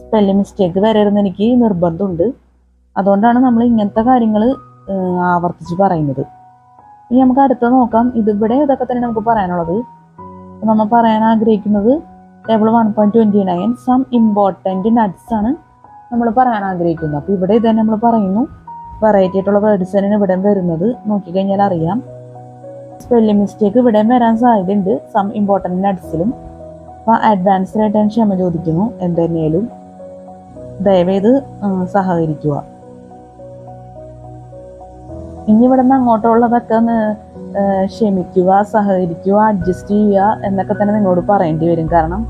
സ്പെല്ലിംഗ് മിസ്റ്റേക്ക് വരരുതെന്ന് എനിക്ക് നിർബന്ധമുണ്ട്. അതുകൊണ്ടാണ് നമ്മൾ ഇങ്ങനത്തെ കാര്യങ്ങൾ ആവർത്തിച്ച് പറയുന്നത്. ഇനി നമുക്ക് അടുത്ത നോക്കാം. ഇതിവിടെ ഇതൊക്കെ തന്നെ നമുക്ക് പറയാനുള്ളത്. നമ്മൾ പറയാൻ ആഗ്രഹിക്കുന്നത് ടേബിൾ 1.29 സം ഇമ്പോർട്ടൻറ്റ് നട്ട്സ് ആണ് നമ്മൾ പറയാൻ ആഗ്രഹിക്കുന്നത്. അപ്പോൾ ഇവിടെ ഇത് തന്നെ നമ്മൾ പറയുന്നു. വെറൈറ്റി ആയിട്ടുള്ള വേർഡ്സ് തന്നെയാണ് ഇവിടെ വരുന്നത്. നോക്കിക്കഴിഞ്ഞാൽ അറിയാം. സ്പെല്ലിംഗ് മിസ്റ്റേക്ക് ഇവിടെ വരാൻ സാധ്യതയുണ്ട് സം ഇമ്പോർട്ടൻറ്റ് നട്ട്സിലും. അപ്പോൾ അഡ്വാൻസ്ഡ് ആയിട്ട് ഞാൻ ക്ഷമ ചോദിക്കുന്നു. എന്തെന്നേലും ദയവേത് സഹകരിക്കുക. ഇനി ഇവിടെ നിന്ന് അങ്ങോട്ടുള്ളതൊക്കെ ക്ഷമിക്കുക, സഹകരിക്കുക, അഡ്ജസ്റ്റ് ചെയ്യുക എന്നൊക്കെ തന്നെ നിങ്ങളോട് പറയേണ്ടി വരും. കാരണം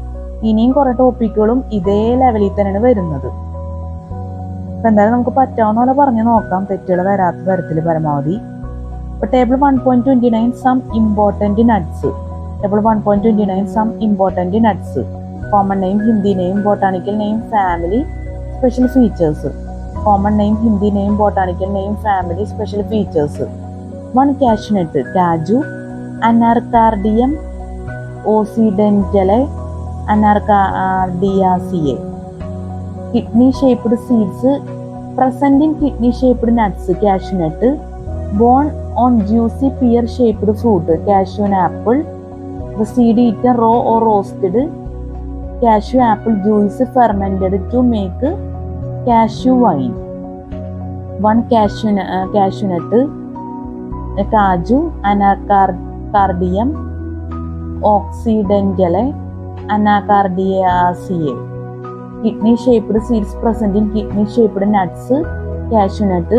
ഇനിയും കുറേ ടോപ്പിക്കുകളും ഇതേ ലെവലിൽ തന്നെയാണ് വരുന്നത്. അപ്പം എന്തായാലും നമുക്ക് പറ്റാവുന്ന പോലെ പറഞ്ഞു നോക്കാം, തെറ്റുകൾ വരാത്ത തരത്തിൽ പരമാവധി. ഇപ്പോൾ table 1.29 some important nuts. Table 1.29 some important nuts. Common name, Hindi name, botanical name, family, special features. Common name, Hindi name, botanical name, family, special features. 1 cashew nut, kaju, Anacardium occidentale, Anacardiaceae. Kidney shaped seeds present in kidney shaped nuts, cashew nut. Born on juicy pear shaped fruit, cashew and apple. The seed eaten raw or roasted. Cashew apple juice fermented to make cashew wine. 1 cashew nut, Kaju, Anacardium occidentale, Anacardiaceae. Kidney shaped seeds present in kidney shaped nuts, cashew nut,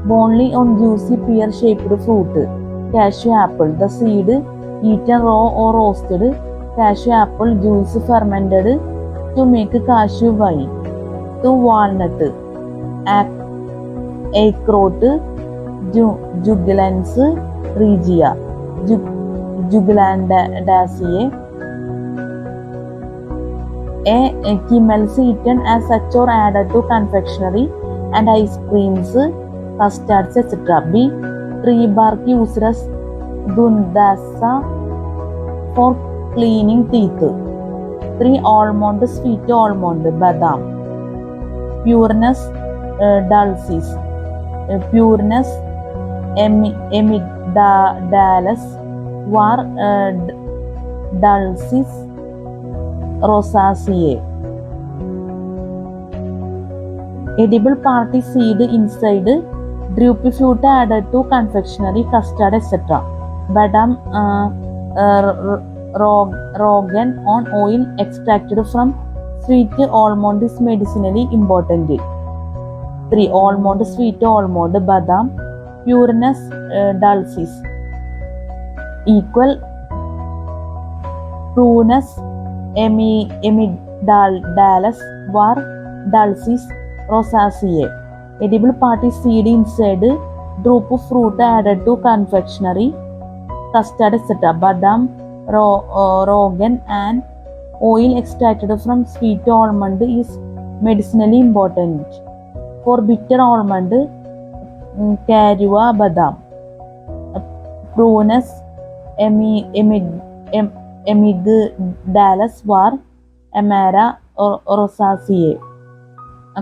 bonely on juicy pear-shaped fruit, cashew apple, the seed eaten raw or roasted, cashew apple juice fermented to make cashew wine, to walnut, acrot, juglans regia, juglandaceae, A. Camels eaten as such or added to confectionery and ice creams, custards, etc. B. Tree bark used as dundasa for cleaning teeth. 3. Almond, sweet almond, badam. Pureness dulcis. Pureness amygdalis var dulcis rosaceae. Edible party seed inside, droopy fruit added to confectionery, custard, etc. Badam rogan on oil extracted from sweet almond is medicinally important. 3. Almond, sweet almond, badam, pureness dulcis equal prunus amygdalis var dulcis rosaceae. Edible party seed inside, drop of fruit added to confectionery, custard, etc. Badam rogan and oil extracted from sweet almond is medicinally important. For bitter almond, carua badam, prunus amygdalis var amara rosaceae.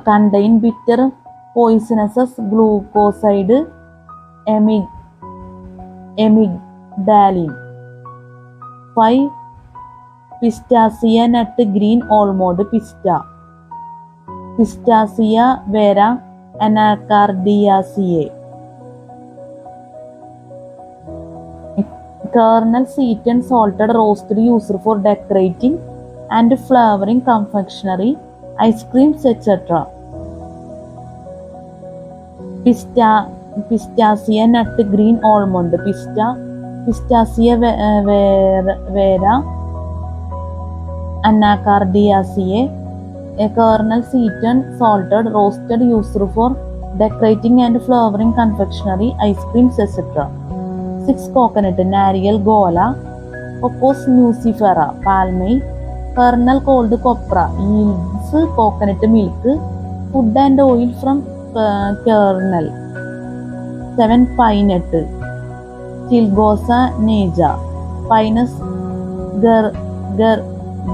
Contain bitter poisonous glucoside amygdalin. 5. Pistachia nut green almond, Pistachia vera anacardiaceae. Kernels eaten, salted, roasted, used for decorating and flavoring confectionery, ice creams, etc. Pistachia nut green almond, Pistachia vera anacardiaceae. Kernels eaten, salted, roasted, used for decorating and flavoring confectionery, ice creams, etc. 6. Coconut, Nariel gola, Cocos nucifera, palmate. Kernel called copra, yields coconut milk, food and oil from kernel. 7. Pine nut, Chilgosa neja, Pinus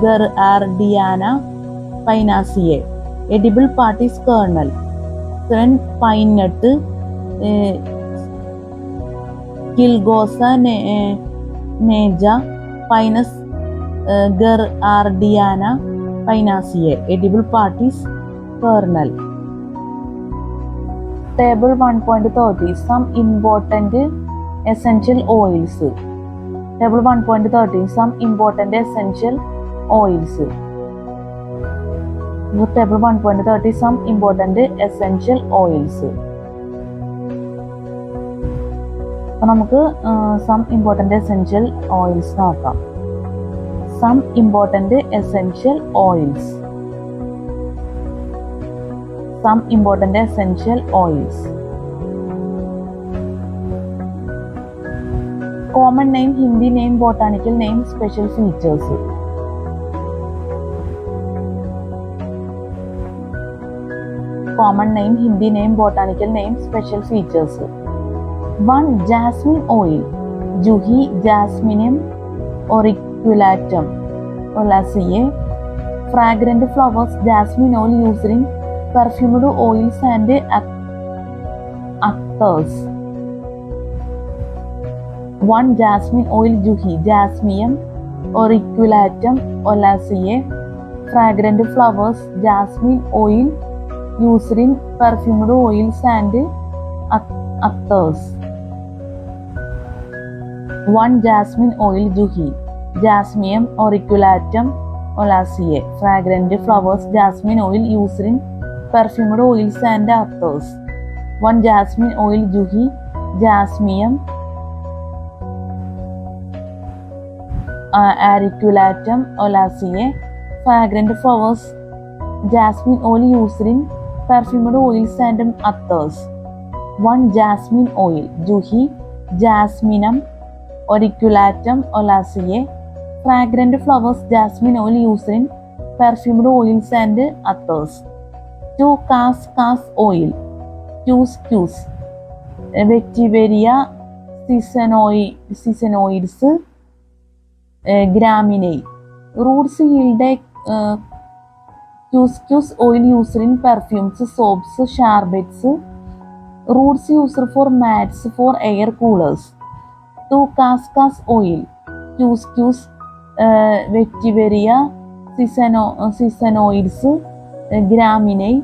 gerardiana pinaceae. Edible part is kernel. 7. Pine nut, Chilgosa neja, Pinus gerardiana pinaceae. Edible part is kernel. Table 1.30. Some important essential oils. Table 1.13. Some important essential oils. Table 1.30. Some important essential oils. അപ്പോൾ നമുക്ക് some important essential oils നോക്കാം. Some important essential oils. Some important essential oils. Common name, Hindi name, botanical name, special features. Common name, Hindi name, botanical name, special features. 1. Jasmine oil, Juhi Jasminum auriculatum, Olaceae. Fragrant flowers, jasmine oil used in perfumed oils and actors. 1. Jasmine oil, Juhi Jasminum auriculatum, Olaceae. Fragrant flowers, jasmine oil used in perfumed oils and actors. 1. Jasmine oil, Juhi Jasminum auriculatum, Olaceae. Fragrant flowers, jasmine oil used in perfumed oils and actors. 1 jasmine oil, juhi, jasmium, auriculatum olaceae. Fragrant flowers, jasmine oil used in perfumed oils and others. 1 jasmine oil, juhi, jasminum, auriculatum olaceae. Fragrant flowers, jasmine oil used in perfumed oils and others. 2 cascas oil, cuscus, vetiveria sesamoides, graminae. Roots yield cuscus oil used in perfumes, soaps, sherbets. Roots used for mats for air coolers. 2 cascas oil, cuscus, vetiveria sesamoides, graminae.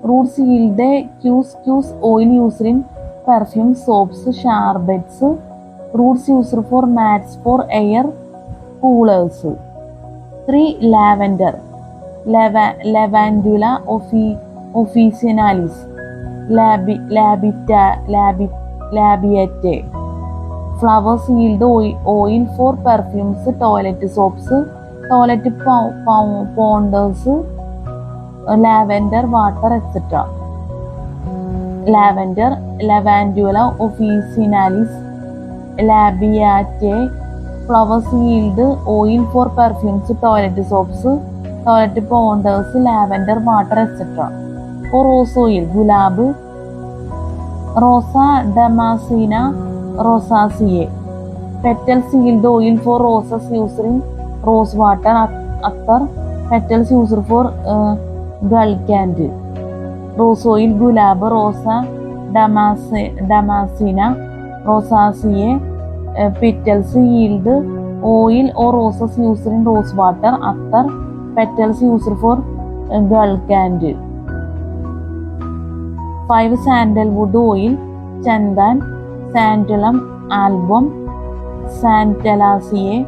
Roots yield cuscus oil used in perfume, soaps, sherbets. Roots used for mats for air coolers. 3 lavender, Lavandula officinalis, labiate. Flowers yield oil for perfumes, toilet soaps, toilet powders, lavender water, etc. Lavender, Lavandula officinalis, labiate. Flowers yield oil for perfumes, toilet soaps, toilet powders, lavender water, etc. Rose oil, gulab, Rosa damascena rosaceae. Petals yield oil for roses used in rose water, attar. Petals used for gulcand. Rose oil, gulab, Rosa damascena rosaceae. Petals yield oil or roses used in rose water, attar. Petals used for gulcand. 5 sandalwood oil, chandan, santalum, album, santalaceae.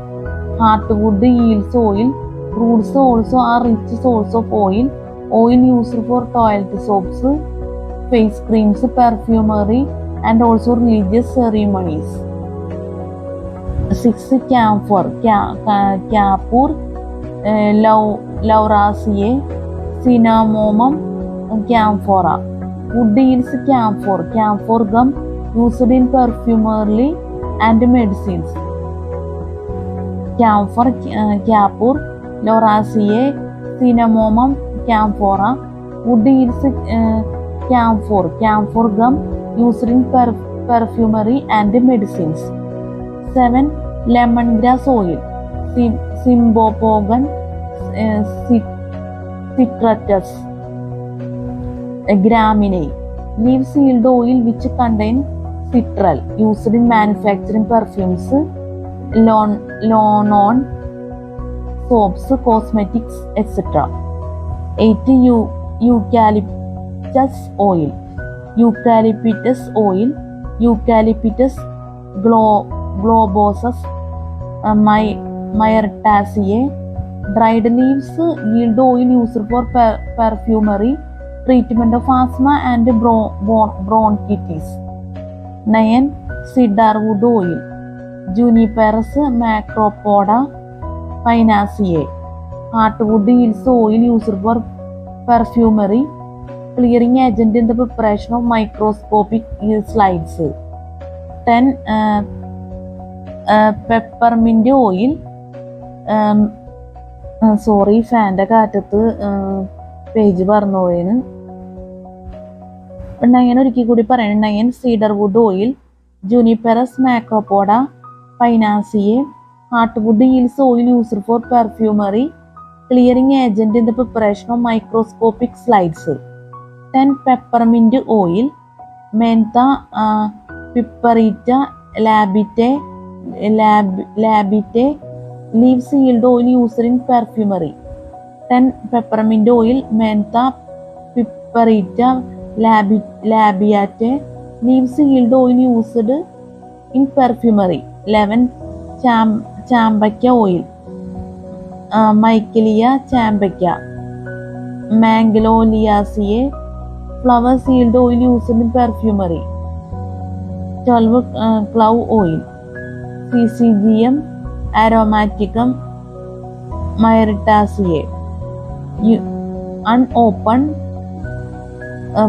Heartwood yields oil. Roots also are rich source of oil. Oil used for toilet soaps, face creams, perfumery, and also religious ceremonies. 6 camphor, Kapur, Lauraceae, Cinnamomum, camphora. Wood yields camphor, camphor gum used in perfumery and medicines. Camphor, Kapur, Lauraceae, Cinnamomum, camphora. Wood yields camphor, camphor gum used in perfumery and medicines. 7 lemongrass oil, Cymbopogon citratus, graminae. Leaves yield oil which contain citral, used in manufacturing perfumes, lonon, soaps, cosmetics, etc. 8 eucalyptus oil, Eucalyptus oil, Eucalyptus globosus, myrtaceae. Dried leaves yield oil used for perfumery, treatment of asthma and bronchitis. 9 cedarwood oil, Juniperus macropoda pinaceae. Heartwood yields oil used for perfumery, clearing agent in the preparation of microscopic slides. 10 peppermint oil. Sorry, ഫാൻ്റെ കാറ്റത്ത് page പറഞ്ഞു പോയിന്. 9 ഒരിക്കൽ കൂടി പറയണം. 9 cedarwood oil, Juniperus macropoda pinaceae. Heartwood yields oil used for perfumery, clearing agent in the preparation of microscopic slides. 10 peppermint oil, Mentha piperita labite. Leaves yield oil used in perfumery. 10 peppermint oil, Mentha piperita labiate. Leaves yield oil used in perfumery. 11 chambaca oil, Michelia chambaca, Magnoliaceae. flowers yield oil used in perfumery. 12. Clove oil. Syzygium aromaticum myrtaceae. Unopened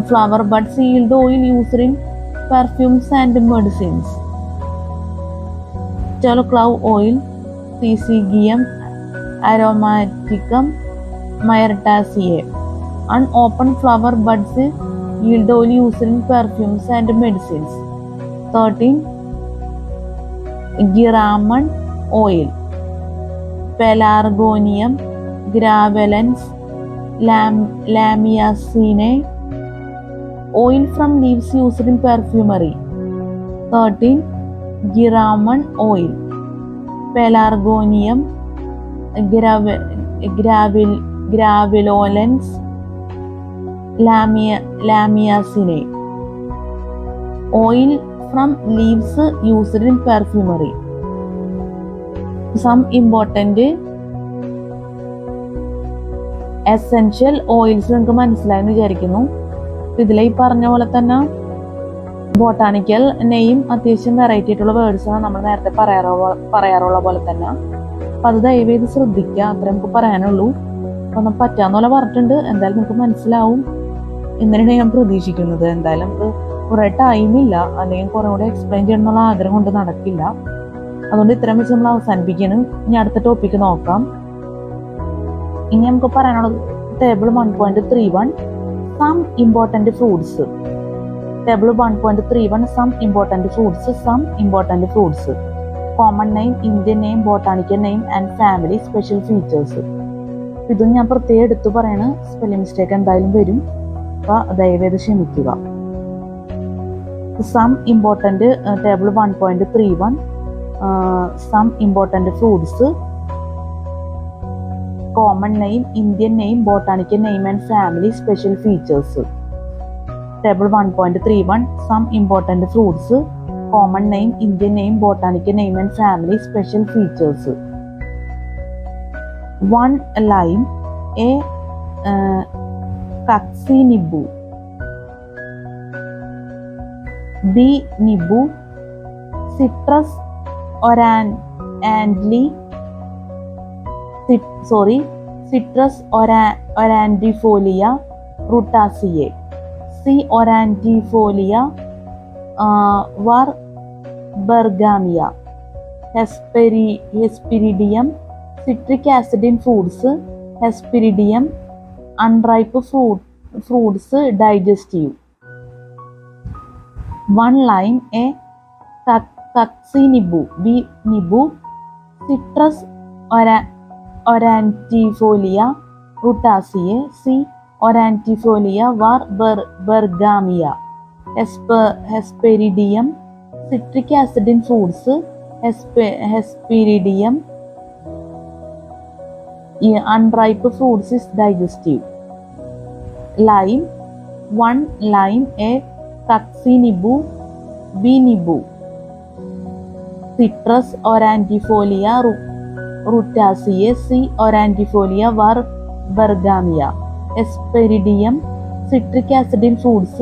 flower buds yield oil used in perfumes and medicines. 12. Clove oil. Syzygium aromaticum myrtaceae. Unopened flower buds yield oil used in perfumes and medicines. 13. Geranum oil. Pelargonium graveolens lamiaceae. Oil from leaves used in perfumery. 13. Geranum oil. Pelargonium graveolens lamiaceae. Oil from leaves used in perfumery. Some important essential oils നിങ്ങൾക്ക് മനസ്സിലായെന്ന് വിചാരിക്കുന്നു. ഇതിൽ ഈ പറഞ്ഞ പോലെ തന്നെ botanical name അത്യാവശ്യം variety ആയിട്ടുള്ള വേർഡ്സാണ് നമ്മൾ നേരത്തെ പറയാറുള്ള പോലെ തന്നെ. അപ്പം അത് ദയവേത് ശ്രദ്ധിക്കുക, അത്ര നമുക്ക് പറയാനുള്ളൂ. അപ്പം പറ്റാവുന്ന പോലെ പറഞ്ഞിട്ടുണ്ട്. എന്തായാലും നമുക്ക് മനസ്സിലാവും എന്നതിനാണ് ഞാൻ പ്രതീക്ഷിക്കുന്നത്. എന്തായാലും നമുക്ക് കുറേ ടൈമില്ല, അല്ലെങ്കിൽ കുറേ കൂടെ എക്സ്പ്ലെയിൻ ചെയ്യണം എന്നുള്ള ആഗ്രഹം കൊണ്ട് നടക്കില്ല. അതുകൊണ്ട് ഇത്രയും വെച്ച് നമ്മൾ അവസാനിപ്പിക്കണം. ഇനി അടുത്ത ടോപ്പിക്ക് നോക്കാം. ഇനി നമുക്ക് പറയാനുള്ളത് table 1.31 some important fruits. Table 1.31 some important fruits. Common name, Indian name, botanical name and family special features. ഇതും ഞാൻ പ്രത്യേകം എടുത്തു പറയണ, സ്പെല്ലിംഗ് മിസ്റ്റേക്ക് എന്തായാലും വരും, അപ്പോൾ ദയവേത് ക്ഷമിക്കുക. Some important table 1.31 some important fruits, common name, Indian name, botanical name and family special features. Table 1.31 some important fruits, common name, Indian name, botanical name and family special features. 1. Lime, a coccinibbu. B. Nibbu. Citrus orandifolia rutaceae. C. Orandifolia varbergamia. Hesperidium. Citric acid in fruits. Hesperidium. Unripe fruits digestive. 1. Lime, a coccinibbu. B. Nibbu. Citrus orandifolia rutaceae. C. Orandifolia varbergamia. Hesperidium. Citric acid in fruits. Hesperidium. Unripe fruits is digestive. Lime. 1. Lime, a coccinibbu. B. Nibbu. Citrus orandifolia rutaceae. C. Orandifolia varbergamia. Hesperidium. Citric acid in fruits.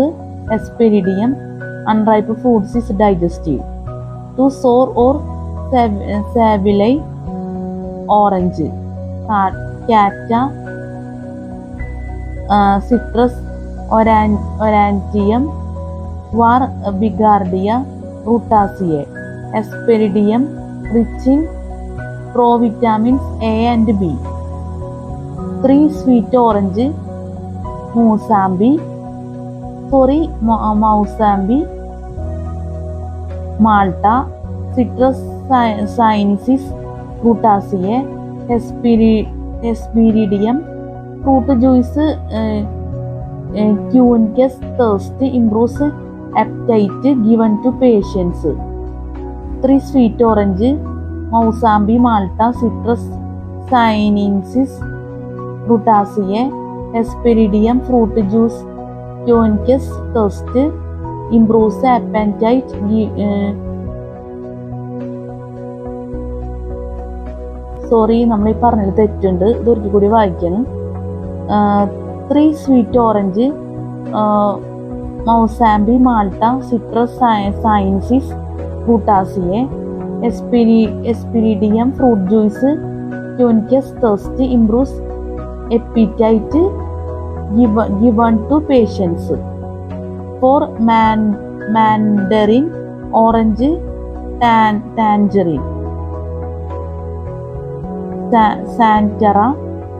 Hesperidium. Unripe fruits is digestive. To sour or Savillei orange. Cata. Citrus orantium varbigardia rutaceae. Hesperidium rich in provitamins A and B. 3. Sweet orange. Moussambi. Malta. Citrus sinensis rutaceae. Hesperidium. Fruit juice quenches thirst, improves appetite given to patients. 3. Sweet orange. Moussambi, Malta. Citrus sinensis rutaceae. Hesperidium. Fruit juice quenches thirst, improves appetite. Sorry, നമ്മൾ ഈ പറഞ്ഞത് തെറ്റുണ്ട്, ഇതൊരിക്കൽ കൂടി വായിക്കണം. 3. Sweet orange. Mosambi malta Citrus sinensis Rutaceae hesperidium fruit juice quenches thirst improves appetite given to patients. For mandarin orange tangerine Santara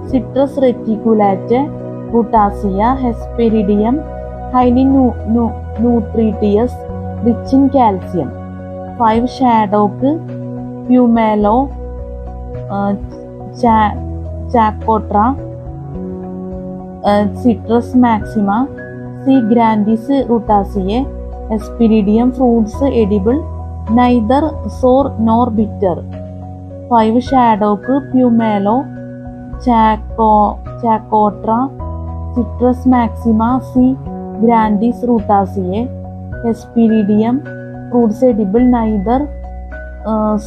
citrus reticulate rutaceae hesperidium highly nutritious rich in calcium. 5 shaddock pumelo chacotra citrus maxima C. grandis rutaceae hesperidium fruits edible neither sour nor bitter. 5 shaddock pumelo chacotra citrus maxima C. grandis rutaceae hesperidium fruits edible neither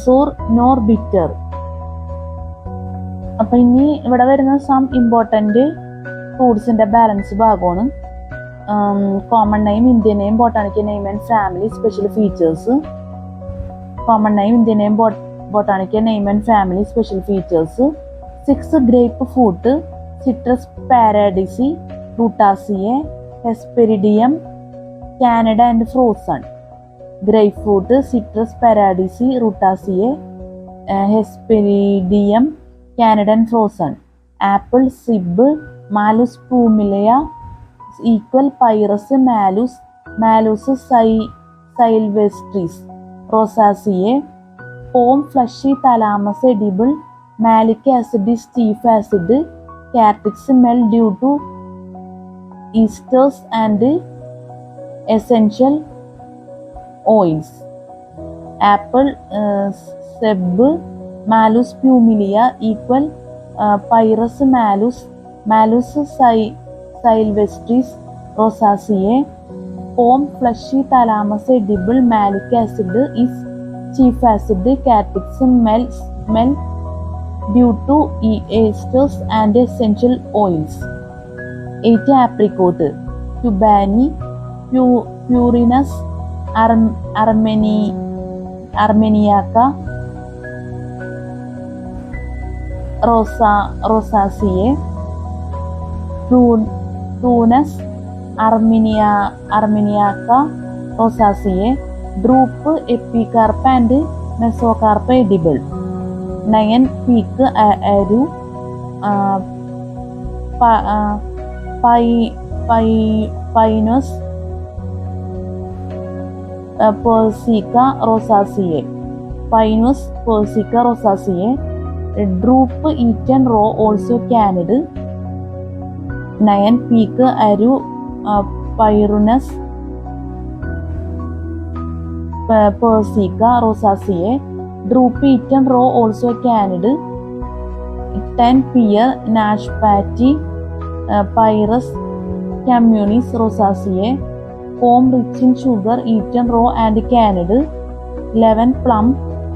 sour nor bitter. അപ്പം ഇനി ഇവിടെ വരുന്ന some important ഫ്രൂട്ട്സിൻ്റെ balance ഭാഗമാണ്. Common name, Indian name, botanical name and family, special features. Common name, Indian name, botanical name and family, special features. 6 grapefruit Citrus paradisi Rutaceae hesperidium canned and frozen. Grapefruit Citrus paradisi Rutaceae hesperidium canned and frozen. Apple seb Malus pumila equal Pyrus malus sylvestris Rosaceae. Pome fleshy thalamus edible malic acid chief acid കാർട്ടിക്സ് smell due to esters and essential oils. Apple seb Malus pumila equal Pyrus malus sylvestris Rosaceae. Pome fleshy thalamus edible malic acid is chief acid കാർട്ടിക്സ് smell due to esters and essential oils. 8 apricot khubani Prunus armeniaca Rosaceae. Prunus armeniaca Rosaceae. Drupe epicarp and mesocarp edible. 9 peach aru Prunus persica Rosaceae. Prunus persica Rosaceae. Drupe eaten raw also canned. 9 peach aru Prunus persica Rosaceae. Drupe eaten raw also canned. 10 peer നാഷ്പാറ്റി Pyrus communis Rosaceae. Pome rich in sugar eaten raw and canned. 11 plum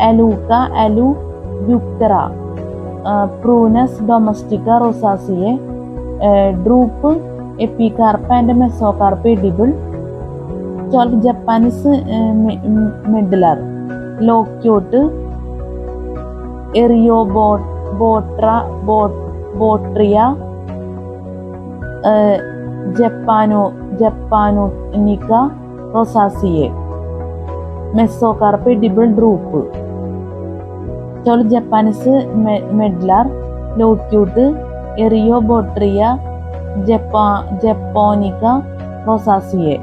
alubukhara Prunus domestica Rosaceae. Drupe epicarp and mesocarp edible. 12 Japanese medlar loquat Eriobotrya japonica Rosaceae. Mesocarp edible drupe. 12 Japanese medlar loquat Eriobotrya japonica Rosaceae.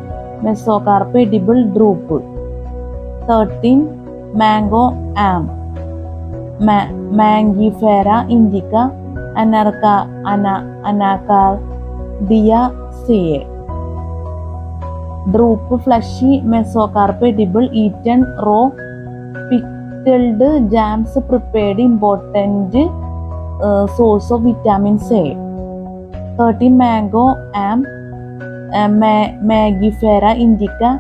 Mesocarp edible drupe. 13 mango aam Mangifera indica Anacardiaceae. Drupe fleshy mesocarp edible eaten raw pickled jams prepared important source of vitamins A. 13 mango am Mangifera indica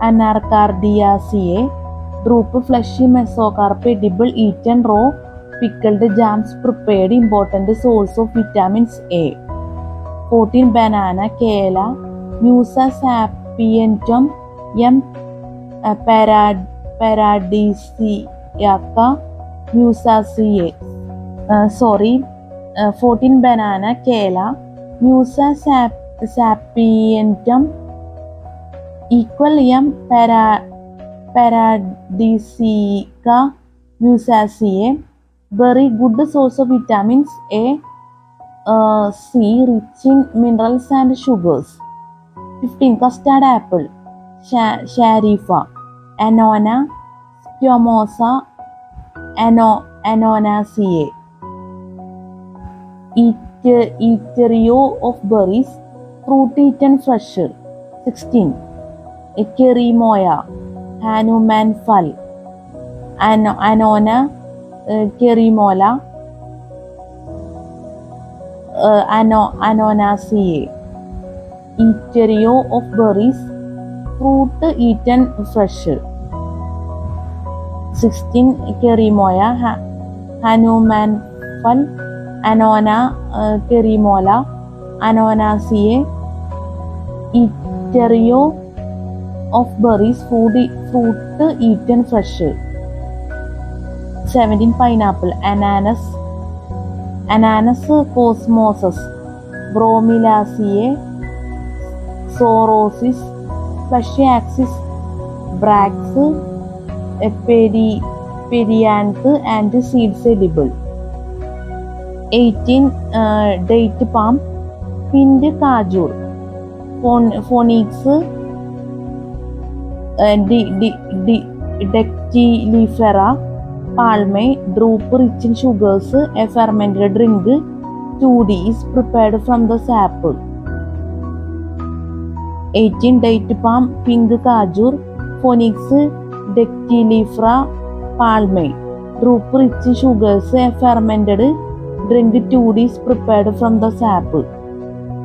Anacardiaceae. Drupe fleshy mesocarp edible eaten raw pickled jams prepared important source of vitamins A. 14 banana Kela Musa sapientum M. paradisiaca musaceae. 14 banana Kela. Musa sapientum equal M. paradisiaca musaceae. Very good source of vitamins A, C, rich in minerals and sugars. 15 custard apple Sharifa. Annona squamosa Annonaceae. Eaterio of berries, fruit eaten fresh. 16 Kerimoya Hanuman Fal. Annona Kerimola Annonaceae. Eaterio of berries, fruit eaten fresh. 16 Kerimoya Hanuman Fal. Annona Kerimola Annonaceae. Eaterio of berries, fruit eaten fresh. 17 pineapple Ananas cosmosus Bromilaceae. Sorosis fleshy axis Brax Perianth and seeds edible. 18 date palm Pind Kajur Phoenix Dactylifera Palme. Drupe rich in sugars. A fermented drink 2D is prepared from the sap. 18 date palm Pink Kajur Phoenix Dactylifera Palme. Drupe rich in sugars. A fermented drink 2D is prepared from the sap.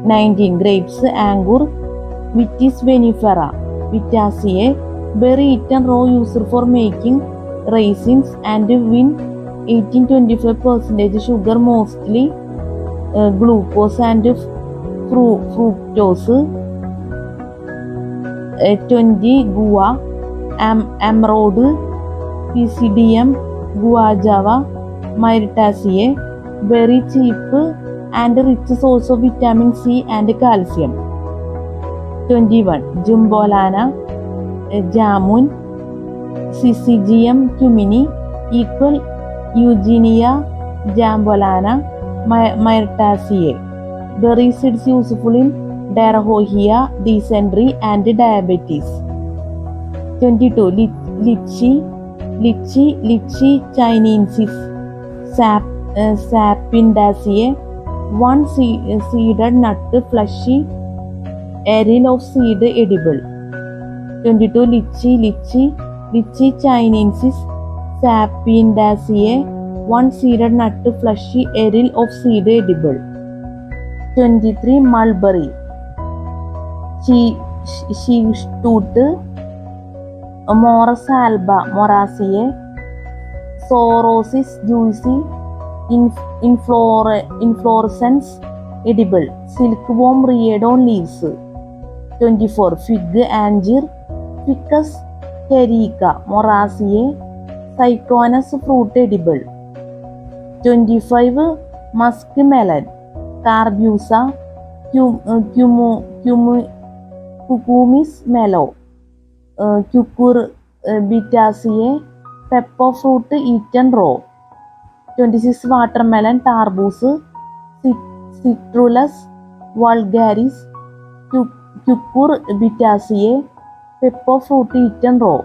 19 grapes Angur Vitis vinifera Vitaceae. Berry eaten raw used for making raisins and win 18-25% sugar, mostly glucose and fructose. 20 Gua Emerald Pisidium Guajava Myrtaceae. Very cheap and rich source of vitamin C and calcium. 21 Jumbolana Jamun Syzygium cumini equal Eugenia jambolana Myrtaceae. Berry seeds useful in diarrhea, dysentery and diabetes. 22 Lychee chinensis Sapindaceae. One seeded nut, fleshy, aril of seed edible. 22 Lychee chinensis Sapindaceae. One seeded nut, fleshy, aril of seed edible. 23 Mulberry Sheepstooth Morus alba Moraceae. Sorosis juicy inflorescence edible. Silkworm Rhiodon leaves. 24 Fig Angier Ficus carica Moraceae. Cyconus fruit edible. 25 Muskmelon Carbusa Cucumis mellow. Cucurbitaceae. Pepper fruit eaten raw. 26 Watermelon Tarbus Citrulus vulgaris Cucurbitaceae. Pepper fruit eaten raw.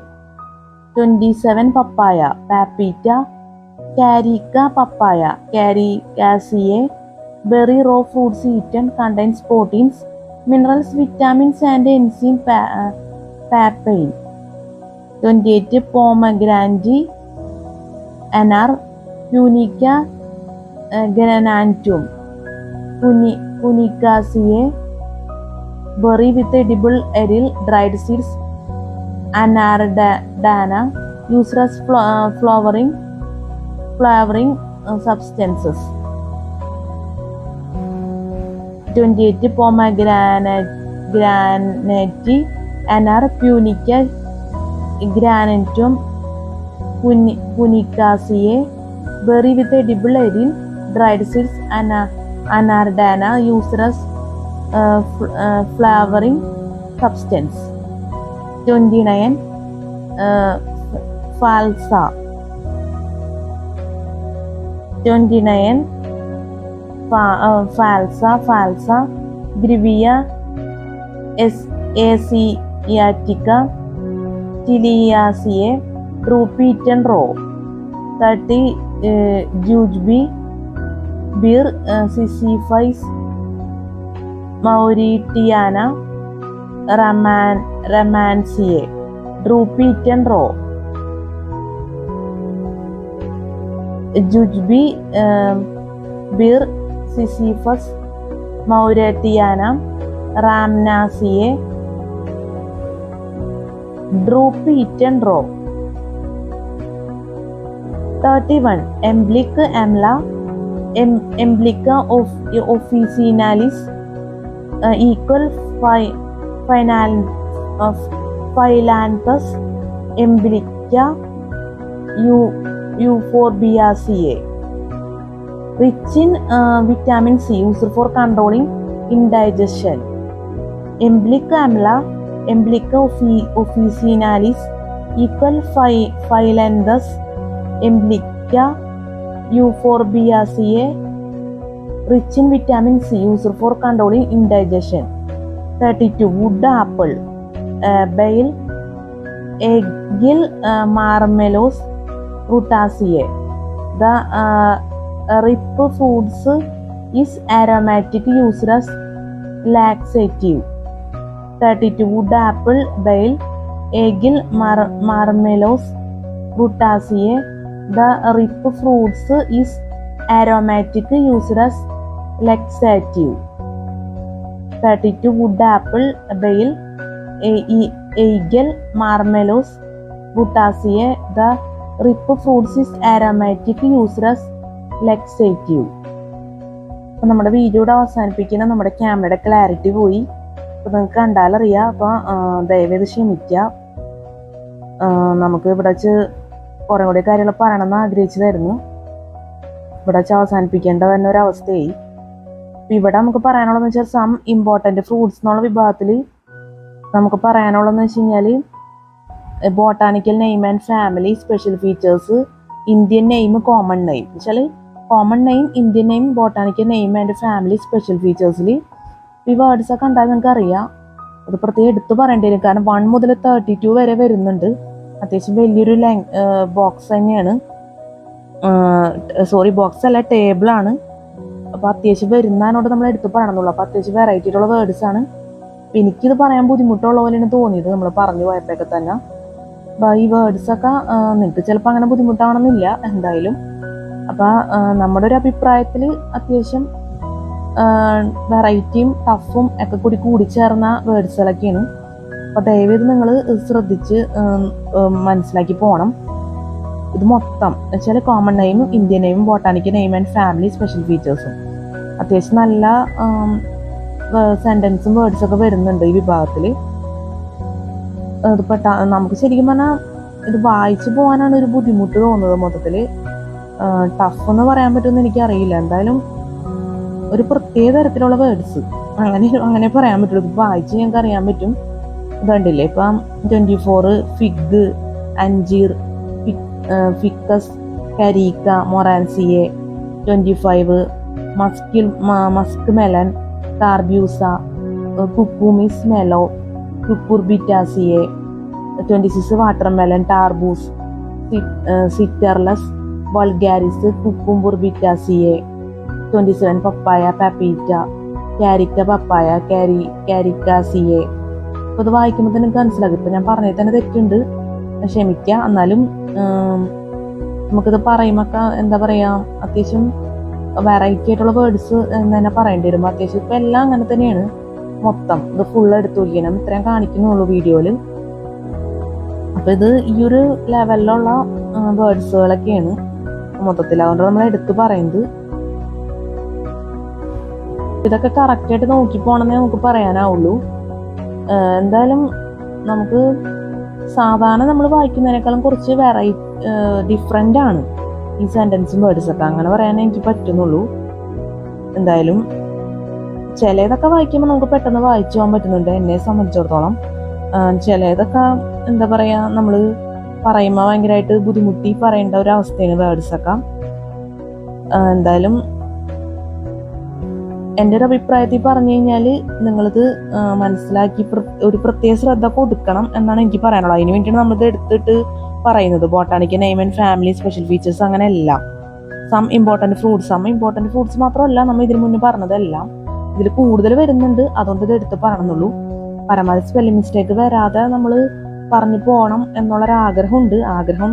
27 Papaya Papita Carica papaya Caricaceae. Berry raw fruits eaten. Contains proteins, minerals, vitamins and enzyme papain. 28 Pomegranate Anar Punica granatum Punicaceae. Berry with edible aril, dried seeds. Anardana used as flavoring substances. 28 Pomegranate granati, Anar punica, granatum punicaceae, berry with edible edin, dried seeds, anardana, used as flavoring substance. 29. Falsa. 29. Falsa, Grevia asiatica, Tiliaceae, droopy eaten raw. 30. Jujube, beer, Sisyphus, Mauritiana, Ramanceae, droopy eaten raw. Jujube, beer, Sisyphus, Mauritiana, Ramnaceae, droopy eaten raw. 31. Emblic amla, Emblica officinalis, equal Phyllanthus, Emblica euphorbiaceae. Rich in vitamin C, used for controlling indigestion. Emblic amla, Emblica officinalis, equal Phyllanthus, Emblica euphorbiaceae. Rich in vitamin C, used for controlling indigestion. 32. Wood apple, Bale, Aegil marmelos, Rutaceae. The rip fruits is aromatic, used as laxative. 32. Wood apple, Bale, Aegil marmelos, Rutaceae. The rip fruits is aromatic, used as laxative. 32. Wood apple, Bale, Aegil marmelos, Rutaceae. The rip fruits is aromatic, used as laxative. അപ്പോൾ നമ്മുടെ വീഡിയോയുടെ അവസാനിപ്പിക്കുന്ന നമ്മുടെ ക്യാമറയുടെ clarity പോയി. അപ്പോൾ നിങ്ങൾക്ക് കണ്ടാലറിയാം. അപ്പോൾ ദയവേത് ക്ഷമിക്കുക. നമുക്ക് ഇവിടെ വെച്ച് കുറേ കൂടി കാര്യങ്ങൾ പറയണമെന്ന് ആഗ്രഹിച്ചതായിരുന്നു. ഇവിടെ വെച്ച് അവസാനിപ്പിക്കേണ്ട തന്നെ ഒരവസ്ഥയായി. അപ്പം ഇവിടെ നമുക്ക് പറയാനുള്ളതെന്ന് വെച്ചാൽ സം ഇമ്പോർട്ടൻറ്റ് ഫ്രൂട്ട്സ് എന്നുള്ള വിഭാഗത്തിൽ നമുക്ക് പറയാനുള്ളതെന്ന് വെച്ച് കഴിഞ്ഞാൽ botanical name and family, special features, Indian name, common name. വെച്ചാൽ common name, Indian name, botanical name and family, special ഫീച്ചേഴ്സിൽ ഈ വേർഡ്സ് ഒക്കെ ഉണ്ടാകും. നിങ്ങൾക്ക് അറിയാം. അത് പ്രത്യേകം എടുത്ത് പറയേണ്ടി വരും. കാരണം 1 മുതൽ 32 വരെ വരുന്നുണ്ട്. അത്യാവശ്യം വലിയൊരു ബോക്സ് തന്നെയാണ്. ബോക്സ് അല്ല, ടേബിളാണ്. അപ്പോൾ അത്യാവശ്യം വരുന്നതിനോട് നമ്മൾ എടുത്ത് പറയണമെന്നുള്ളൂ. അപ്പോൾ അത്യാവശ്യം വെറൈറ്റി ആയിട്ടുള്ള വേർഡ്സ് ആണ്. എനിക്കിത് പറയാൻ ബുദ്ധിമുട്ടുള്ള പോലെയാണ് തോന്നിയത് നമ്മൾ പറഞ്ഞു പോയപ്പോഴൊക്കെ തന്നെ. അപ്പോൾ ഈ വേർഡ്സൊക്കെ നിങ്ങൾക്ക് ചിലപ്പോൾ അങ്ങനെ ബുദ്ധിമുട്ടാവണമെന്നില്ല എന്തായാലും. അപ്പോൾ നമ്മുടെ ഒരു അഭിപ്രായത്തിൽ അത്യാവശ്യം വെറൈറ്റിയും ടഫും ഒക്കെ കൂടിച്ചേർന്ന വേർഡ്സുകളൊക്കെയാണ്. അപ്പോൾ ദയവേത് നിങ്ങൾ ശ്രദ്ധിച്ച് മനസ്സിലാക്കി പോകണം. ഇത് മൊത്തം വെച്ചാൽ കോമൺ നെയിമും, ഇന്ത്യൻ നെയിമും, botanical name and family, special ഫീച്ചേഴ്സും അത്യാവശ്യം നല്ല സെൻറ്റൻസും വേർഡ്സൊക്കെ വരുന്നുണ്ട് ഈ വിഭാഗത്തിൽ. ഇത് നമുക്ക് ശരിക്കും പറഞ്ഞാൽ ഇത് വായിച്ചു പോകാനാണ് ഒരു ബുദ്ധിമുട്ട് തോന്നുന്നത്. മൊത്തത്തിൽ ടഫ് എന്ന് പറയാൻ പറ്റുമെന്ന് എനിക്കറിയില്ല. എന്തായാലും ഒരു പ്രത്യേക തരത്തിലുള്ള വേർഡ്സ് അങ്ങനെ പറയാൻ പറ്റുള്ളൂ. ഇത് വായിച്ച് ഞങ്ങൾക്ക് അറിയാൻ പറ്റും. ഇതുണ്ടില്ലേ ഇപ്പം 24 fig, anjeer, Ficus, carica, Moraceae. 25 musk melon, tarbuza, Cucumis melo, Cucurbitaceae. 26 watermelon, tarbooz, Citrullus vulgaris, Cucurbitaceae. 27 papaya, papita, Carica papaya, Caricaceae. അപ്പോൾ ഇത് വായിക്കുമ്പോൾ തന്നെ എനിക്ക് മനസ്സിലാകും. ഇപ്പം ഞാൻ പറഞ്ഞതിൽ തന്നെ തെറ്റുണ്ട്, ക്ഷമിക്കുക. എന്നാലും നമുക്കിത് പറയുമ്പോൾ എന്താ പറയുക, അത്യാവശ്യം വെറൈറ്റി ആയിട്ടുള്ള വേർഡ്സ് എന്ന് തന്നെ പറയേണ്ടി വരും. അത്യാവശ്യം ഇപ്പം എല്ലാം അങ്ങനെ തന്നെയാണ്. മൊത്തം ഇത് ഫുൾ എടുത്ത് നോക്കിയാണ് ഇത്രയും കാണിക്കുന്നുള്ളൂ വീഡിയോയിൽ. അപ്പം ഇത് ഈ ഒരു ലെവലിലുള്ള വേർഡ്സുകളൊക്കെയാണ് മൊത്തത്തിൽ. അതുകൊണ്ട് നമ്മൾ എടുത്ത് പറയുന്നത്. ഇതൊക്കെ കറക്റ്റായിട്ട് നോക്കി പോകണമെന്നേ നമുക്ക് പറയാനാവുള്ളൂ. എന്തായാലും നമുക്ക് സാധാരണ നമ്മൾ വായിക്കുന്നതിനേക്കാളും കുറച്ച് ഡിഫറെൻ്റ് ആണ് ഈ സെൻറ്റൻസും വേർഡ്സൊക്കെ, അങ്ങനെ പറയാനേ എനിക്ക് പറ്റുന്നുള്ളൂ. എന്തായാലും ചിലതൊക്കെ വായിക്കുമ്പോൾ നമുക്ക് പെട്ടെന്ന് വായിച്ചു പോകാൻ പറ്റുന്നുണ്ട് എന്നെ സംബന്ധിച്ചിടത്തോളം. ചിലതൊക്കെ എന്താ പറയുക, നമ്മൾ പറയുമ്പോൾ ഭയങ്കരമായിട്ട് ബുദ്ധിമുട്ടി പറയേണ്ട ഒരു അവസ്ഥയാണ് വേർഡ്സൊക്കെ. എന്തായാലും എൻ്റെ ഒരു അഭിപ്രായത്തിൽ പറഞ്ഞു കഴിഞ്ഞാൽ നിങ്ങളിത് മനസ്സിലാക്കി ഒരു പ്രത്യേക ശ്രദ്ധ കൊടുക്കണം എന്നാണ് എനിക്ക് പറയാനുള്ളത്. അതിന് വേണ്ടിയാണ് നമ്മളിത് എടുത്തിട്ട് പറയുന്നത്. Botanical name and family, special features, അങ്ങനെ എല്ലാം. സം ഇമ്പോർട്ടൻറ്റ് ഫ്രൂട്ട്സ് മാത്രമല്ല നമ്മൾ ഇതിന് മുന്നേ പറഞ്ഞതെല്ലാം. ഇതിൽ കൂടുതൽ വരുന്നുണ്ട്, അതുകൊണ്ട് ഇത് എടുത്ത് പറയണമെന്നുള്ളൂ. പരമാവധി സ്പെല്ലിംഗ് മിസ്റ്റേക്ക് വരാതെ നമ്മൾ പറഞ്ഞു പോകണം എന്നുള്ളൊരാഗ്രഹമുണ്ട്. ആഗ്രഹം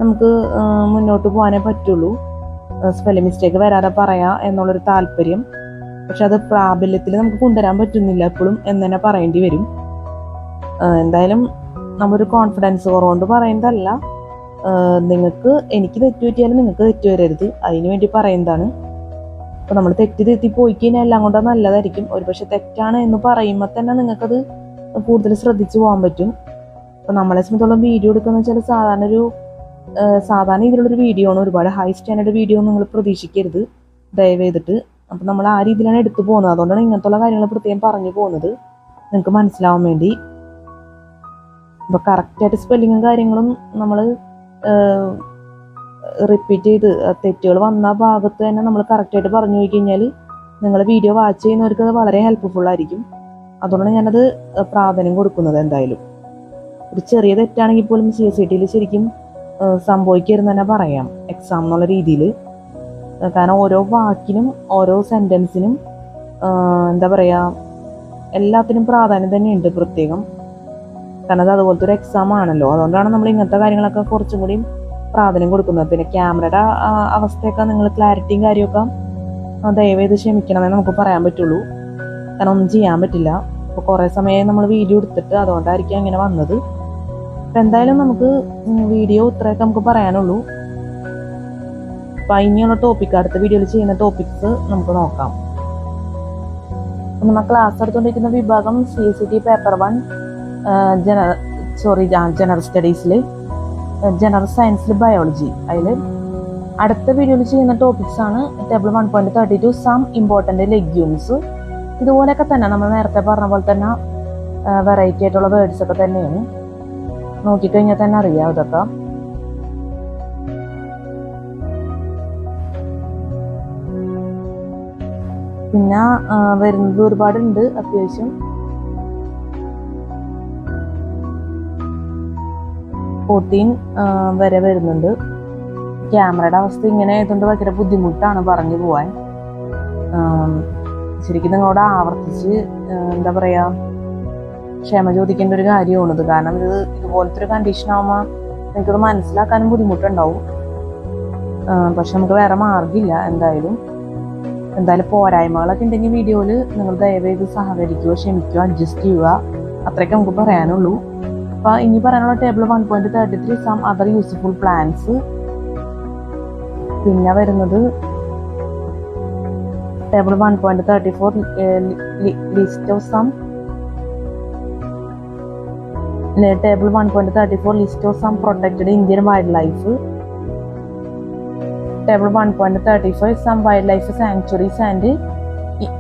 നമുക്ക് മുന്നോട്ട് പോകാനേ പറ്റുള്ളൂ. സ്പെല്ലിംഗ് മിസ്റ്റേക്ക് വരാതെ പറയാം എന്നുള്ളൊരു താല്പര്യം. പക്ഷെ അത് പ്രാബല്യത്തിൽ നമുക്ക് കൊണ്ടുവരാൻ പറ്റുന്നില്ല എപ്പോഴും എന്ന് തന്നെ പറയേണ്ടി വരും. എന്തായാലും നമ്മളൊരു കോൺഫിഡൻസ് കുറവുകൊണ്ട് പറയുന്നതല്ല. എനിക്ക് തെറ്റ് പറ്റിയാലും നിങ്ങൾക്ക് തെറ്റ് വരരുത്, അതിന് വേണ്ടി പറയുന്നതാണ്. അപ്പോൾ നമ്മൾ തെറ്റി പോയി കഴിഞ്ഞാൽ എല്ലാം കൊണ്ടും നല്ലതായിരിക്കും. ഒരുപക്ഷെ തെറ്റാണ് എന്ന് പറയുമ്പോൾ തന്നെ നിങ്ങൾക്കത് കൂടുതൽ ശ്രദ്ധിച്ചു പോകാൻ പറ്റും. അപ്പോൾ നമ്മളെ സംബന്ധിച്ചോളം വീഡിയോ എടുക്കുന്ന വെച്ചാൽ സാധാരണ ഇതിലുള്ളൊരു വീഡിയോ ആണ്. ഒരുപാട് ഹൈ സ്റ്റാൻഡേർഡ് വീഡിയോ നിങ്ങൾ പ്രതീക്ഷിക്കരുത് ദയവ് ചെയ്തിട്ട്. അപ്പം നമ്മൾ ആ രീതിയിലാണ് എടുത്തു പോകുന്നത്. അതുകൊണ്ടാണ് ഇങ്ങനത്തുള്ള കാര്യങ്ങൾ പ്രത്യേകം പറഞ്ഞു പോകുന്നത്, നിങ്ങൾക്ക് മനസ്സിലാവാൻ വേണ്ടി. അപ്പോൾ കറക്റ്റായിട്ട് സ്പെല്ലിങ്ങും കാര്യങ്ങളും നമ്മൾ റിപ്പീറ്റ് ചെയ്ത് തെറ്റുകൾ വന്ന ഭാഗത്ത് തന്നെ നമ്മൾ കറക്റ്റായിട്ട് പറഞ്ഞു പോയി കഴിഞ്ഞാൽ നിങ്ങൾ വീഡിയോ വാച്ച് ചെയ്യുന്നവർക്ക് അത് വളരെ ഹെൽപ്ഫുൾ ആയിരിക്കും. അതുകൊണ്ടാണ് ഞാനത് പ്രാധാന്യം കൊടുക്കുന്നത്. എന്തായാലും ഒരു ചെറിയ തെറ്റാണെങ്കിൽ പോലും CSET-യിൽ ശരിക്കും സംഭവിക്കരുതെന്ന് തന്നെ പറയാം, എക്സാം എന്നുള്ള രീതിയിൽ. കാരണം ഓരോ വാക്കിനും ഓരോ സെൻറ്റൻസിനും എന്താ പറയുക, എല്ലാത്തിനും പ്രാധാന്യം തന്നെയുണ്ട് പ്രത്യേകം. കാരണം അത് അതുപോലത്തെ ഒരു എക്സാം ആണല്ലോ. അതുകൊണ്ടാണ് നമ്മൾ ഇങ്ങനത്തെ കാര്യങ്ങളൊക്കെ കുറച്ചും കൂടി പ്രാധാന്യം കൊടുക്കുന്നത്. പിന്നെ ക്യാമറയുടെ അവസ്ഥയൊക്കെ നിങ്ങൾ ക്ലാരിറ്റിയും കാര്യമൊക്കെ ദയവേത് ക്ഷമിക്കണമെന്നേ നമുക്ക് പറയാൻ പറ്റുള്ളൂ. കാരണം ഒന്നും ചെയ്യാൻ പറ്റില്ല. ഇപ്പോൾ കുറേ സമയം നമ്മൾ വീഡിയോ എടുത്തിട്ട് അതുകൊണ്ടായിരിക്കും അങ്ങനെ വന്നത്. അപ്പം എന്തായാലും നമുക്ക് വീഡിയോ ഇത്രയൊക്കെ നമുക്ക് പറയാനുള്ളൂ. അപ്പം ഇനിയുള്ള ടോപ്പിക്, അടുത്ത വീഡിയോയിൽ ചെയ്യുന്ന ടോപ്പിക്സ് നമുക്ക് നോക്കാം. നമ്മൾ ക്ലാസ് എടുത്തുകൊണ്ടിരിക്കുന്ന വിഭാഗം CSET പേപ്പർ 1 ജനറൽ സ്റ്റഡീസിൽ ജനറൽ സയൻസിൽ ബയോളജി. അതിൽ അടുത്ത വീഡിയോയിൽ ചെയ്യുന്ന ടോപ്പിക്സ് ആണ് ടേബിൾ 1.32 സം ഇമ്പോർട്ടൻ്റ് ലെഗ്യൂംസ്. ഇതുപോലെയൊക്കെ തന്നെ നമ്മൾ നേരത്തെ പറഞ്ഞ പോലെ തന്നെ വെറൈറ്റി ആയിട്ടുള്ള വേർഡ്സ് ഒക്കെ തന്നെയാണ്. നോക്കിക്കഴിഞ്ഞാൽ തന്നെ അറിയാം ഇതൊക്കെ. പിന്നെ വരുന്നത് ഒരുപാടുണ്ട്, അത്യാവശ്യം 14 വരെ വരുന്നുണ്ട്. ക്യാമറയുടെ അവസ്ഥ ഇങ്ങനെ ആയതുകൊണ്ട് ഭയങ്കര ബുദ്ധിമുട്ടാണ് പറഞ്ഞു പോവാൻ. ശരിക്കും നിങ്ങളോട് ആവർത്തിച്ച് എന്താ പറയുക, ക്ഷമ ചോദിക്കേണ്ട ഒരു കാര്യമാണിത്. കാരണം ഇതുപോലത്തെ ഒരു കണ്ടീഷൻ ആകുമ്പോൾ നിങ്ങൾക്കത് മനസ്സിലാക്കാനും ബുദ്ധിമുട്ടുണ്ടാവും. പക്ഷെ നമുക്ക് വേറെ മാർഗമില്ല. എന്തായാലും പോരായ്മകളൊക്കെ ഉണ്ടെങ്കിൽ വീഡിയോയിൽ നിങ്ങൾ ദയവേത് സഹകരിക്കുക, ക്ഷമിക്കുക, അഡ്ജസ്റ്റ് ചെയ്യുക. അത്രയൊക്കെ നമുക്ക് പറയാനുള്ളൂ. അപ്പോൾ ഇനി പറയാനുള്ള table 1.33 some other useful plants. പിന്നെ വരുന്നത് table 1.34 list of some table 1.34 list of some protected Indian wildlife. Table 1.35 some wildlife sanctuaries and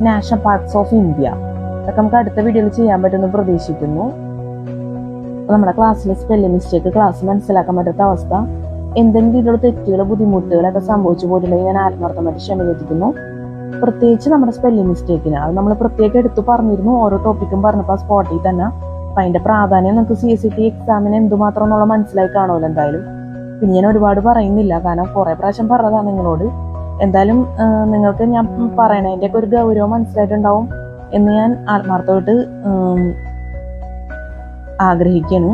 national parks of India. അതൊക്കെ നമുക്ക് അടുത്ത വീഡിയോയിൽ ചെയ്യാൻ പറ്റുമെന്ന് പ്രതീക്ഷിക്കുന്നു. നമ്മുടെ ക്ലാസ്സിലെ സ്പെല്ലിംഗ് മിസ്റ്റേക്ക് ക്ലാസ് മനസ്സിലാക്കാൻ പറ്റാത്ത അവസ്ഥ, എന്തെങ്കിലും രീതിയിലുള്ള തെറ്റുകൾ, ബുദ്ധിമുട്ടുകളൊക്കെ സംഭവിച്ചു പോയിട്ടുണ്ടെങ്കിൽ ഞാൻ ആത്മാർത്ഥമായിട്ട് ക്ഷമ ചോദിക്കുന്നു. പ്രത്യേകിച്ച് നമ്മുടെ സ്പെല്ലിംഗ് മിസ്റ്റേക്കിന് അത് നമ്മൾ പ്രത്യേകം എടുത്തു പറഞ്ഞിരുന്നു. ഓരോ ടോപ്പിക്കും പറഞ്ഞപ്പോൾ സ്പോട്ടിൽ തന്നെ. അപ്പം അതിൻ്റെ പ്രാധാന്യം നമുക്ക് CSET എക്സാമിന് എന്തുമാത്രം എന്നുള്ള മനസ്സിലായി കാണുമല്ലോ. എന്തായാലും പിന്നെ ഞാൻ ഒരുപാട് പറയുന്നില്ല, കാരണം കുറേ പ്രാവശ്യം പറഞ്ഞതാണ് നിങ്ങളോട്. എന്തായാലും നിങ്ങൾക്ക് ഞാൻ പറയണതിൻ്റെയൊക്കെ ഒരു ഗൗരവം മനസ്സിലായിട്ടുണ്ടാവും എന്ന് ഞാൻ ആത്മാർത്ഥമായിട്ട് ആഗ്രഹിക്കുന്നു.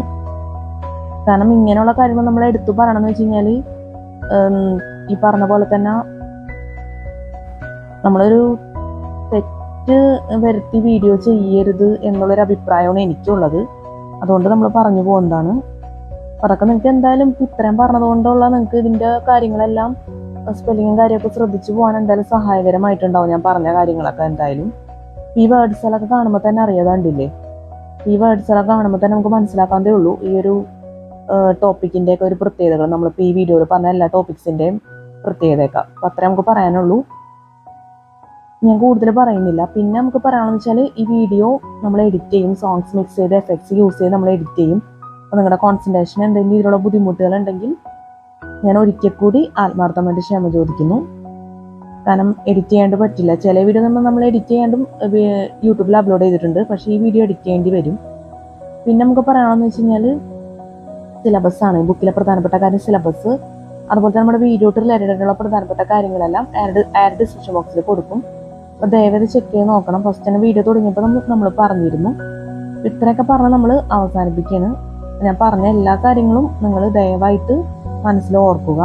കാരണം ഇങ്ങനെയുള്ള കാര്യങ്ങൾ നമ്മൾ എടുത്തു പറയണമെന്ന് വെച്ച് കഴിഞ്ഞാൽ ഈ പറഞ്ഞ പോലെ തന്നെ നമ്മളൊരു തെറ്റ് വരുത്തി വീഡിയോ ചെയ്യരുത് എന്നുള്ളൊരു അഭിപ്രായമാണ് എനിക്കുള്ളത്. അതുകൊണ്ട് നമ്മൾ പറഞ്ഞു പോകുന്നതാണ്. അതൊക്കെ നിങ്ങൾക്ക് എന്തായാലും ഇത്രയും പറഞ്ഞതുകൊണ്ടുള്ള നിങ്ങൾക്ക് ഇതിൻ്റെ കാര്യങ്ങളെല്ലാം സ്പെല്ലിങ്ങും കാര്യമൊക്കെ ശ്രദ്ധിച്ചു പോകാൻ എന്തായാലും സഹായകരമായിട്ടുണ്ടാവും ഞാൻ പറഞ്ഞ കാര്യങ്ങളൊക്കെ. എന്തായാലും ഈ വേർഡ്സുകളൊക്കെ കാണുമ്പോൾ തന്നെ അറിയാതാണ്ടില്ലേ, ഈ വേർഡ്സൊക്കെ കാണുമ്പോൾ തന്നെ നമുക്ക് മനസ്സിലാക്കാത്തേ ഉള്ളൂ ഈ ഒരു ടോപ്പിക്കിൻ്റെ ഒക്കെ ഒരു പ്രത്യേകതകൾ. നമ്മളിപ്പോൾ ഈ വീഡിയോയിൽ പറഞ്ഞ എല്ലാ ടോപ്പിക്സിൻ്റെയും പ്രത്യേകതയൊക്കെ അപ്പം അത്രേ നമുക്ക് പറയാനുള്ളൂ. ഞാൻ കൂടുതൽ പറയുന്നില്ല. പിന്നെ നമുക്ക് പറയാമെന്ന് വെച്ചാൽ ഈ വീഡിയോ നമ്മൾ എഡിറ്റ് ചെയ്യും, സോങ്സ് മിക്സ് ചെയ്ത് എഫക്ട്സ് യൂസ് ചെയ്ത് നമ്മൾ എഡിറ്റ് ചെയ്യും. അപ്പോൾ നിങ്ങളുടെ കോൺസെൻട്രേഷൻ എന്തെങ്കിലും ഇതിലുള്ള ബുദ്ധിമുട്ടുകളുണ്ടെങ്കിൽ ഞാൻ ഒരിക്കൽ കൂടി ആത്മാർത്ഥമായിട്ട് ക്ഷമ ചോദിക്കുന്നു. കാരണം എഡിറ്റ് ചെയ്യാണ്ട് പറ്റില്ല. ചില വീഡിയോ നമ്മൾ എഡിറ്റ് ചെയ്യാണ്ടും യൂട്യൂബിൽ അപ്ലോഡ് ചെയ്തിട്ടുണ്ട്, പക്ഷേ ഈ വീഡിയോ എഡിറ്റ് ചെയ്യേണ്ടി വരും. പിന്നെ നമുക്ക് പറയാമെന്ന് വെച്ച് കഴിഞ്ഞാൽ സിലബസാണ്, ബുക്കിലെ പ്രധാനപ്പെട്ട കാര്യം സിലബസ്, അതുപോലെ തന്നെ നമ്മുടെ വീഡിയോ റിലേറ്റഡ് ആയിട്ടുള്ള പ്രധാനപ്പെട്ട കാര്യങ്ങളെല്ലാം ആഡ് ഡിസ്ക്രിപ്ഷൻ ബോക്സിൽ കൊടുക്കും. അപ്പോൾ ദയവായി ചെക്ക് ചെയ്ത് നോക്കണം. ഫസ്റ്റ് തന്നെ വീഡിയോ തുടങ്ങിയപ്പോൾ നമ്മൾ പറഞ്ഞിരുന്നു. ഇത്രയൊക്കെ പറഞ്ഞ് നമ്മൾ അവസാനിപ്പിക്കുകയാണ്. ഞാൻ പറഞ്ഞ എല്ലാ കാര്യങ്ങളും നിങ്ങൾ ദയവായിട്ട് മനസ്സിൽ ഓർക്കുക.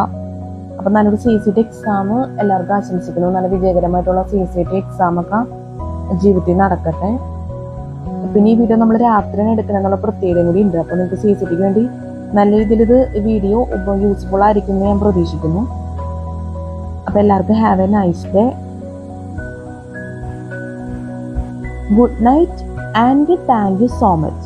അപ്പം നല്ലൊരു CCT എക്സാം എല്ലാവർക്കും ആശംസിക്കുന്നു. നല്ല വിജയകരമായിട്ടുള്ള CCT എക്സാമൊക്കെ ജീവിതത്തിൽ നടക്കട്ടെ. പിന്നെ ഈ വീഡിയോ നമ്മൾ രാത്രിയാണ് എടുക്കണം എന്നുള്ള പ്രത്യേകത കൂടി ഉണ്ട്. അപ്പോൾ നിങ്ങൾക്ക് CCTക്ക് വേണ്ടി നല്ല രീതിയിൽ ഇത് വീഡിയോ യൂസ്ഫുൾ ആയിരിക്കും എന്ന് ഞാൻ പ്രതീക്ഷിക്കുന്നു. അപ്പോൾ എല്ലാവർക്കും have A nice day. Good night and thank you so much.